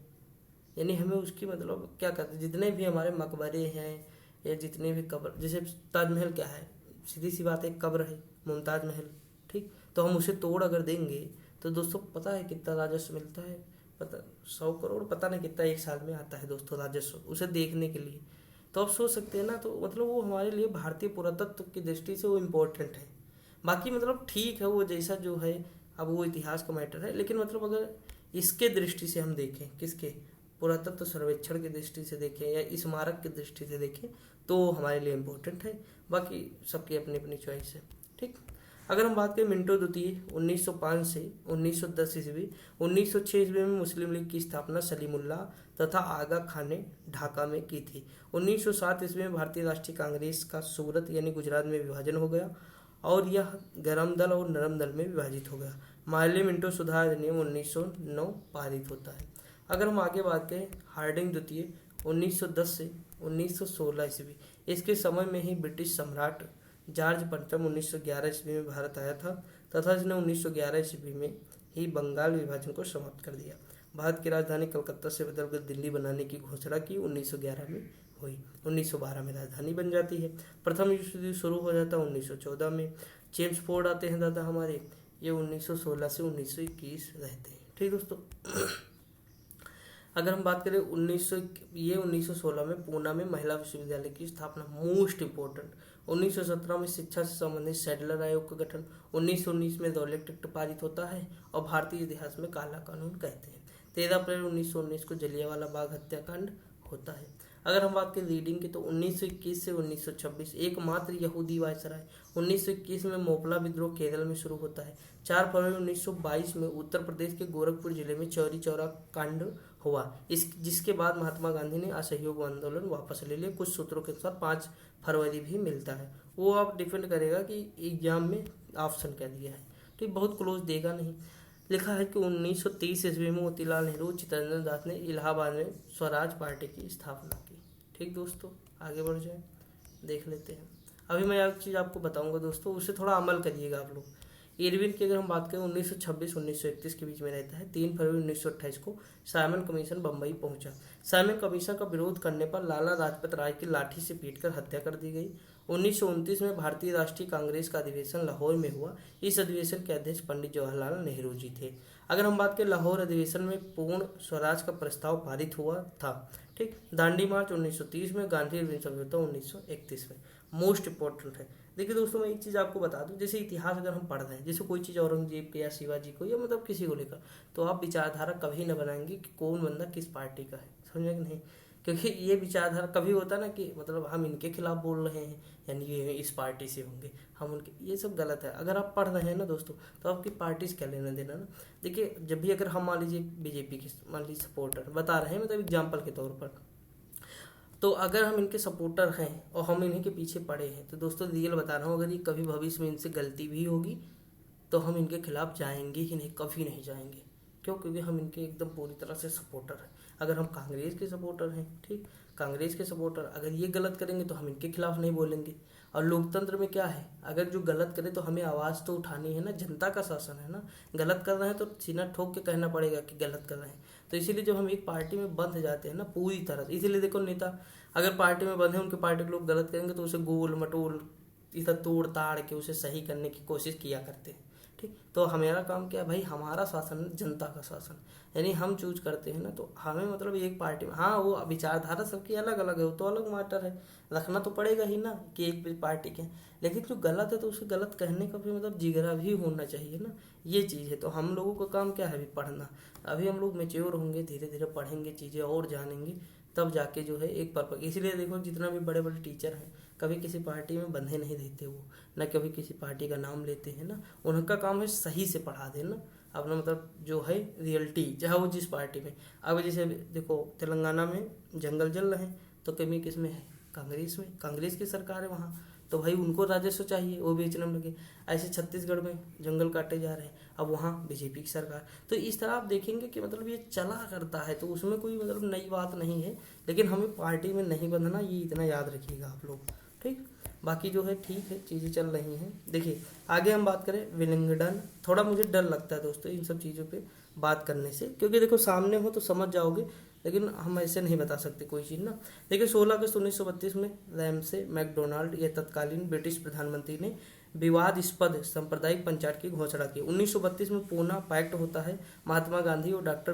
S1: यानी हमें उसकी मतलब क्या कहते हैं, जितने भी हमारे मकबरे हैं या जितने भी कब्र, जैसे ताजमहल क्या है, सीधी सी बात है, कब्र है मुमताज महल, ठीक, तो हम उसे तोड़ अगर देंगे तो दोस्तों पता है कितना राजस्व मिलता है, पता 100 करोड़ पता नहीं कितना एक साल में आता है दोस्तों राजस्व उसे देखने के लिए। तो आप सोच सकते हैं ना, तो मतलब वो हमारे लिए भारतीय पुरातत्व की दृष्टि से वो इम्पोर्टेंट है। बाकी मतलब ठीक है वो जैसा जो है, अब वो इतिहास का मैटर है, लेकिन मतलब अगर इसके दृष्टि से हम देखें, किसके, पुरातत्व सर्वेक्षण की दृष्टि से देखें या स्मारक की दृष्टि से देखें तो हमारे लिए इम्पोर्टेंट है। बाकी सबकी अपनी अपनी चॉइस है, ठीक। अगर हम बात करें मिंटो द्वितीय 1905 से 1910 ईस्वी, 1906 ईस्वी में मुस्लिम लीग की स्थापना सलीमुल्लाह तथा आगा खान ने ढाका में की थी। 1907 ईस्वी में भारतीय राष्ट्रीय कांग्रेस का सूरत यानी गुजरात में विभाजन हो गया और यह गरम दल और नरम दल में विभाजित हो गया। मार्ले मिंटो सुधार अधिनियम 1909 पारित होता है। अगर हम आगे बात करें हार्डिंग द्वितीय 1910 से 1916 ईस्वी, इसके समय में ही ब्रिटिश सम्राट जॉर्ज पंचम 1911 ईस्वी में भारत आया था तथा इसने 1911 ईस्वी में ही बंगाल विभाजन को समाप्त कर दिया। भारत की राजधानी कलकत्ता से बदलकर दिल्ली बनाने की घोषणा की 1911 में हुई। 1912 में राजधानी बन जाती है। प्रथम विश्व युद्ध शुरू हो जाता है 1914 में। जेम्स फोर्ड आते हैं दादा हमारे, ये 1916 से 1921 रहते हैं, ठीक दोस्तों। अगर हम बात करें 1916 में पूना में महिला विश्वविद्यालय की स्थापना, मोस्ट इम्पोर्टेंट। 1917 में शिक्षा से संबंधित सैडलर आयोग का गठन। 1919 में दौलत एक्ट पारित होता है और भारतीय इतिहास में काला कानून कहते हैं। 13 अप्रैल 1919 को जलियांवाला बाग हत्याकांड होता है। अगर हम बात करें रीडिंग की तो 1921 से 1926 एकमात्र यहूदी वायसराय। 1921 में मोपला विद्रोह केरल में शुरू होता है। 4 फरवरी 1922 में उत्तर प्रदेश के गोरखपुर जिले में चौरी चौरा कांड हुआ, जिसके बाद महात्मा गांधी ने असहयोग आंदोलन वापस ले लिया। कुछ सूत्रों के अनुसार 5 फरवरी भी मिलता है, वो आप डिपेंड करेगा कि एग्जाम में ऑप्शन क्या दिया है, ठीक, बहुत क्लोज देगा नहीं। लिखा है कि 1930 ईस्वी में मोतीलाल नेहरू चित्तरंजन दास ने इलाहाबाद में स्वराज पार्टी की स्थापना की, ठीक दोस्तों। आगे बढ़ जाए, देख लेते हैं। अभी मैं एक चीज़ आपको बताऊंगा दोस्तों, उससे थोड़ा अमल करिएगा आप लोग। इरविन की अगर हम बात करें 1926-1931 के बीच में रहता है। 3 फरवरी 1928 को साइमन कमीशन बम्बई पहुंचा। साइमन कमीशन का विरोध करने पर लाला लाजपत राय की लाठी से पीटकर हत्या कर दी गई। 1929 में भारतीय राष्ट्रीय कांग्रेस का अधिवेशन लाहौर में हुआ। इस अधिवेशन के अध्यक्ष पंडित जवाहरलाल नेहरू जी थे। अगर हम बात करें लाहौर अधिवेशन में पूर्ण स्वराज का प्रस्ताव पारित हुआ था, ठीक। दांडी मार्च 1930 में, गांधी अरविंद समझौता 1931 में। मोस्ट इंपॉर्टेंट है। देखिए दोस्तों मैं एक चीज़ आपको बता दूं, जैसे इतिहास अगर हम पढ़ रहे हैं, जैसे कोई चीज़ औरंगजेब के या शिवाजी को या मतलब किसी को लेकर, तो आप विचारधारा कभी न बनाएंगे कि कौन बंदा किस पार्टी का है, समझे कि नहीं। क्योंकि ये विचारधारा कभी होता ना कि मतलब हम इनके खिलाफ बोल रहे हैं यानी ये इस पार्टी से होंगे, हम उनके, ये सब गलत है। अगर आप पढ़ रहे हैं ना दोस्तों तो आपकी पार्टी से क्या लेना देना ना। देखिए जब भी अगर हम मान लीजिए बीजेपी के मान लीजिए सपोर्टर बता रहे हैं, मतलब एग्जाम्पल के तौर पर, तो अगर हम इनके सपोर्टर हैं और हम इन्हीं के पीछे पड़े हैं तो दोस्तों रियल बता रहा हूँ, अगर ये कभी भविष्य में इनसे गलती भी होगी तो हम इनके खिलाफ जाएंगे ही नहीं, कभी नहीं जाएंगे। क्यों? क्योंकि हम इनके एकदम पूरी तरह से सपोर्टर हैं। अगर हम कांग्रेस के सपोर्टर हैं, ठीक, कांग्रेस के सपोर्टर अगर ये गलत करेंगे तो हम इनके खिलाफ नहीं बोलेंगे। और लोकतंत्र में क्या है, अगर जो गलत करे तो हमें आवाज़ तो उठानी है ना, जनता का शासन है ना। गलत कर रहे हैं तो सीना ठोक के कहना पड़ेगा कि गलत कर रहे हैं। तो इसीलिए जब हम एक पार्टी में बंध जाते हैं ना पूरी तरह से, इसीलिए देखो नेता अगर पार्टी में बंधे, उनके पार्टी के लोग गलत करेंगे तो उसे गोल मटोल इधर तोड़ ताड़ के उसे सही करने की कोशिश किया करते हैं, ठीक। तो हमारा काम क्या है भाई, हमारा शासन जनता का शासन, यानी हम चूज करते हैं ना, तो हमें मतलब एक पार्टी में, हाँ वो विचारधारा सबकी अलग अलग है, वो तो अलग मैटर है, रखना तो पड़ेगा ही ना कि एक पार्टी के, लेकिन जो गलत है तो उसे गलत कहने का भी मतलब जिगरा भी होना चाहिए ना, ये चीज़ है। तो हम लोगों का काम क्या है, अभी पढ़ना। अभी हम लोग मेच्योर होंगे, धीरे धीरे पढ़ेंगे, चीज़ें और जानेंगे, तब जाके जो है एक पर्पज। इसीलिए देखो जितना भी बड़े बड़े टीचर हैं कभी किसी पार्टी में बंधे नहीं रहते, वो ना कभी किसी पार्टी का नाम लेते हैं ना, उनका काम है सही से पढ़ा देना अपना, मतलब जो है रियलिटी, चाहे वो जिस पार्टी में। अब जैसे देखो तेलंगाना में जंगल जल रहे हैं तो कमी किस में है, कांग्रेस में, कांग्रेस की सरकार है वहाँ, तो भाई उनको राजस्व चाहिए, वो बेचने में लगे। ऐसे छत्तीसगढ़ में जंगल काटे जा रहे हैं, अब वहाँ बीजेपी की सरकार। तो इस तरह आप देखेंगे कि मतलब ये चला करता है, तो उसमें कोई मतलब नई बात नहीं है, लेकिन हमें पार्टी में नहीं बंधना, ये इतना याद रखिएगा आप लोग, ठीक। बाकी जो है ठीक है, चीज़ें चल रही हैं। देखिए आगे हम बात करें विलिंगडन, थोड़ा मुझे डर लगता है दोस्तों इन सब चीज़ों पे बात करने से, क्योंकि देखो सामने हो तो समझ जाओगे, लेकिन हम ऐसे नहीं बता सकते कोई चीज़ ना। देखिए 16 अगस्त 1932 में रैमसे मैकडोनाल्ड या तत्कालीन ब्रिटिश प्रधानमंत्री ने विवादास्पद सांप्रदायिक पंचायत की घोषणा की। 1932 में पूना पैक्ट होता है, महात्मा गांधी और डॉक्टर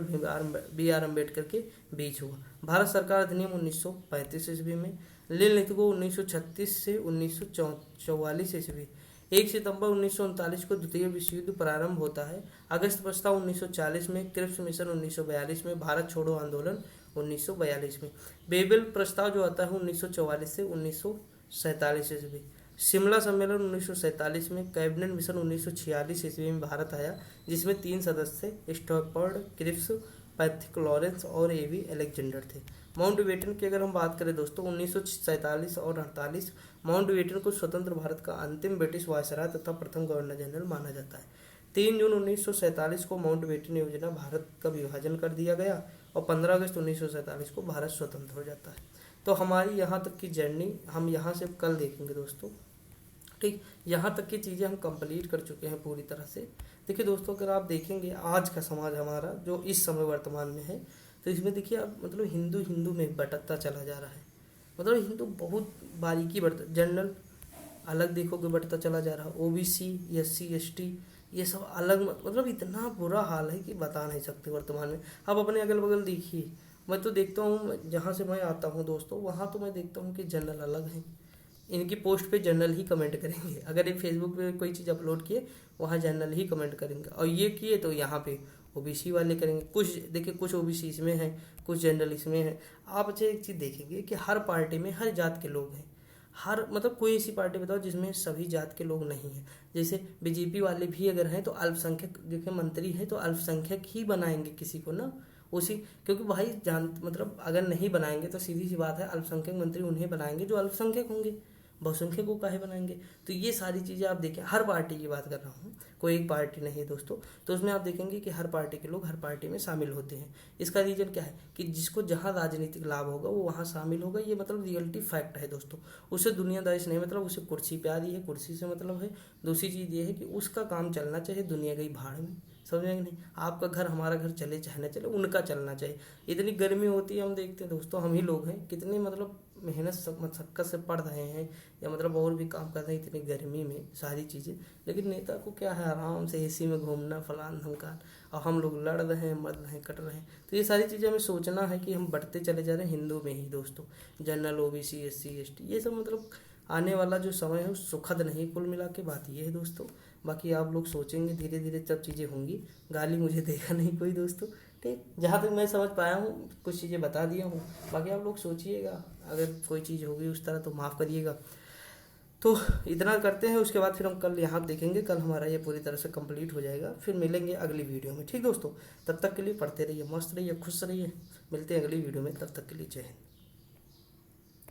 S1: बी आर अम्बेडकर के बीच हुआ। भारत सरकार अधिनियम 1935 ईस्वी में, लिल नीति को 1936 से 1944 ईस्वी। 1 सितंबर 1939 को द्वितीय विश्व युद्ध प्रारंभ होता है। अगस्त प्रस्ताव 1940 में, क्रिप्स मिशन 1942 में, भारत छोड़ो आंदोलन 1942 में, बेबल प्रस्ताव जो आता है 1944 से 1947 ईस्वी, शिमला सम्मेलन 1947 में, कैबिनेट मिशन 1946 ईस्वी में भारत आया, जिसमें 3 सदस्य स्टैफर्ड क्रिप्स, पैथिक लॉरेंस और एवी अलेक्जेंडर थे। माउंटबेटन की अगर हम बात करें दोस्तों 1947 और 48, माउंटबेटन को स्वतंत्र भारत का अंतिम ब्रिटिश वायसराय तथा प्रथम गवर्नर जनरल माना जाता है। 3 जून 1947 को माउंटबेटन योजना भारत का विभाजन कर दिया गया और 15 अगस्त 1947 को भारत स्वतंत्र हो जाता है। तो हमारी यहाँ तक की जर्नी हम यहाँ से कल देखेंगे दोस्तों, ठीक। यहाँ तक की चीज़ें हम कंप्लीट कर चुके हैं पूरी तरह से। देखिए दोस्तों अगर आप देखेंगे आज का समाज हमारा जो इस समय वर्तमान में है, तो इसमें देखिए अब मतलब हिंदू हिंदू में भटकता चला जा रहा है, मतलब हिंदू बहुत बारीकी बढ़ता, जनरल अलग देखोगे बढ़ता चला जा रहा है, ओबीसी एससी एसटी ये सब अलग, मतलब इतना बुरा हाल है कि बता नहीं सकते वर्तमान में। अब अपने अगल बगल देखिए, मैं तो देखता हूँ जहाँ से मैं आता हूँ दोस्तों, वहाँ तो मैं देखता हूँ कि जनरल अलग हैं, इनकी पोस्ट पे जनरल ही कमेंट करेंगे, अगर ये फेसबुक पे कोई चीज़ अपलोड किए वहाँ जनरल ही कमेंट करेंगे, और ये किए तो यहाँ पे ओबीसी वाले करेंगे। कुछ देखिए कुछ ओबीसी इसमें हैं, कुछ जनरल इसमें हैं। आप अच्छा एक चीज़ देखेंगे कि हर पार्टी में हर जात के लोग हैं, हर मतलब कोई ऐसी पार्टी बताओ जिसमें सभी जात के लोग नहीं हैं। जैसे बीजेपी वाले भी अगर हैं तो अल्पसंख्यक देखिए मंत्री हैं तो अल्पसंख्यक ही बनाएंगे किसी को ना, उसी, क्योंकि भाई जान मतलब अगर नहीं बनाएंगे तो सीधी सी बात है अल्पसंख्यक मंत्री उन्हें बनाएंगे जो अल्पसंख्यक होंगे, बहुसंख्यक को काहे बनाएंगे। तो ये सारी चीज़ें आप देखें, हर पार्टी की बात कर रहा हूँ, कोई एक पार्टी नहीं दोस्तों, तो उसमें आप देखेंगे कि हर पार्टी के लोग हर पार्टी में शामिल होते हैं। इसका रीज़न क्या है कि जिसको जहाँ राजनीतिक लाभ होगा वो वहाँ शामिल होगा, ये मतलब रियलिटी फैक्ट है दोस्तों। उसे दुनियादारी से नहीं मतलब, उसे कुर्सी पे आ रही है, कुर्सी से मतलब है। दूसरी चीज़ ये है कि उसका काम चलना चाहिए, दुनिया गई भाड़ में, समझेंगे नहीं। आपका घर हमारा घर चले चाहे न चले, उनका चलना चाहिए। इतनी गर्मी होती है, हम देखते हैं दोस्तों, हम ही लोग हैं कितनी मतलब मेहनत मशक्क़त से पढ़ रहे हैं या मतलब और भी काम कर रहे हैं इतनी गर्मी में सारी चीज़ें, लेकिन नेता को क्या है आराम से एसी में घूमना फलान धमकान, और हम लोग लड़ रहे हैं, मर रहे हैं, कट रहे हैं। तो ये सारी चीज़ें हमें सोचना है कि हम बढ़ते चले जा रहे हैं हिंदू में ही दोस्तों, जनरल ओबीसी एससी एसटी ये सब मतलब आने वाला जो समय है सुखद नहीं। कुल मिला के बात ये है दोस्तों, बाकी आप लोग सोचेंगे धीरे धीरे सब चीज़ें होंगी। गाली मुझे देगा नहीं कोई दोस्तों, ठीक। जहाँ तक मैं समझ पाया हूँ कुछ चीज़ें बता दिया हूँ, बाकी आप लोग सोचिएगा, अगर कोई चीज़ होगी उस तरह तो माफ़ करिएगा। तो इतना करते हैं, उसके बाद फिर हम कल यहाँ देखेंगे, कल हमारा ये पूरी तरह से कंप्लीट हो जाएगा, फिर मिलेंगे अगली वीडियो में, ठीक दोस्तों। तब तक के लिए पढ़ते रहिए, मस्त रहिए, खुश रहिए, मिलते हैं अगली वीडियो में, तब तक के लिए जय हिंद।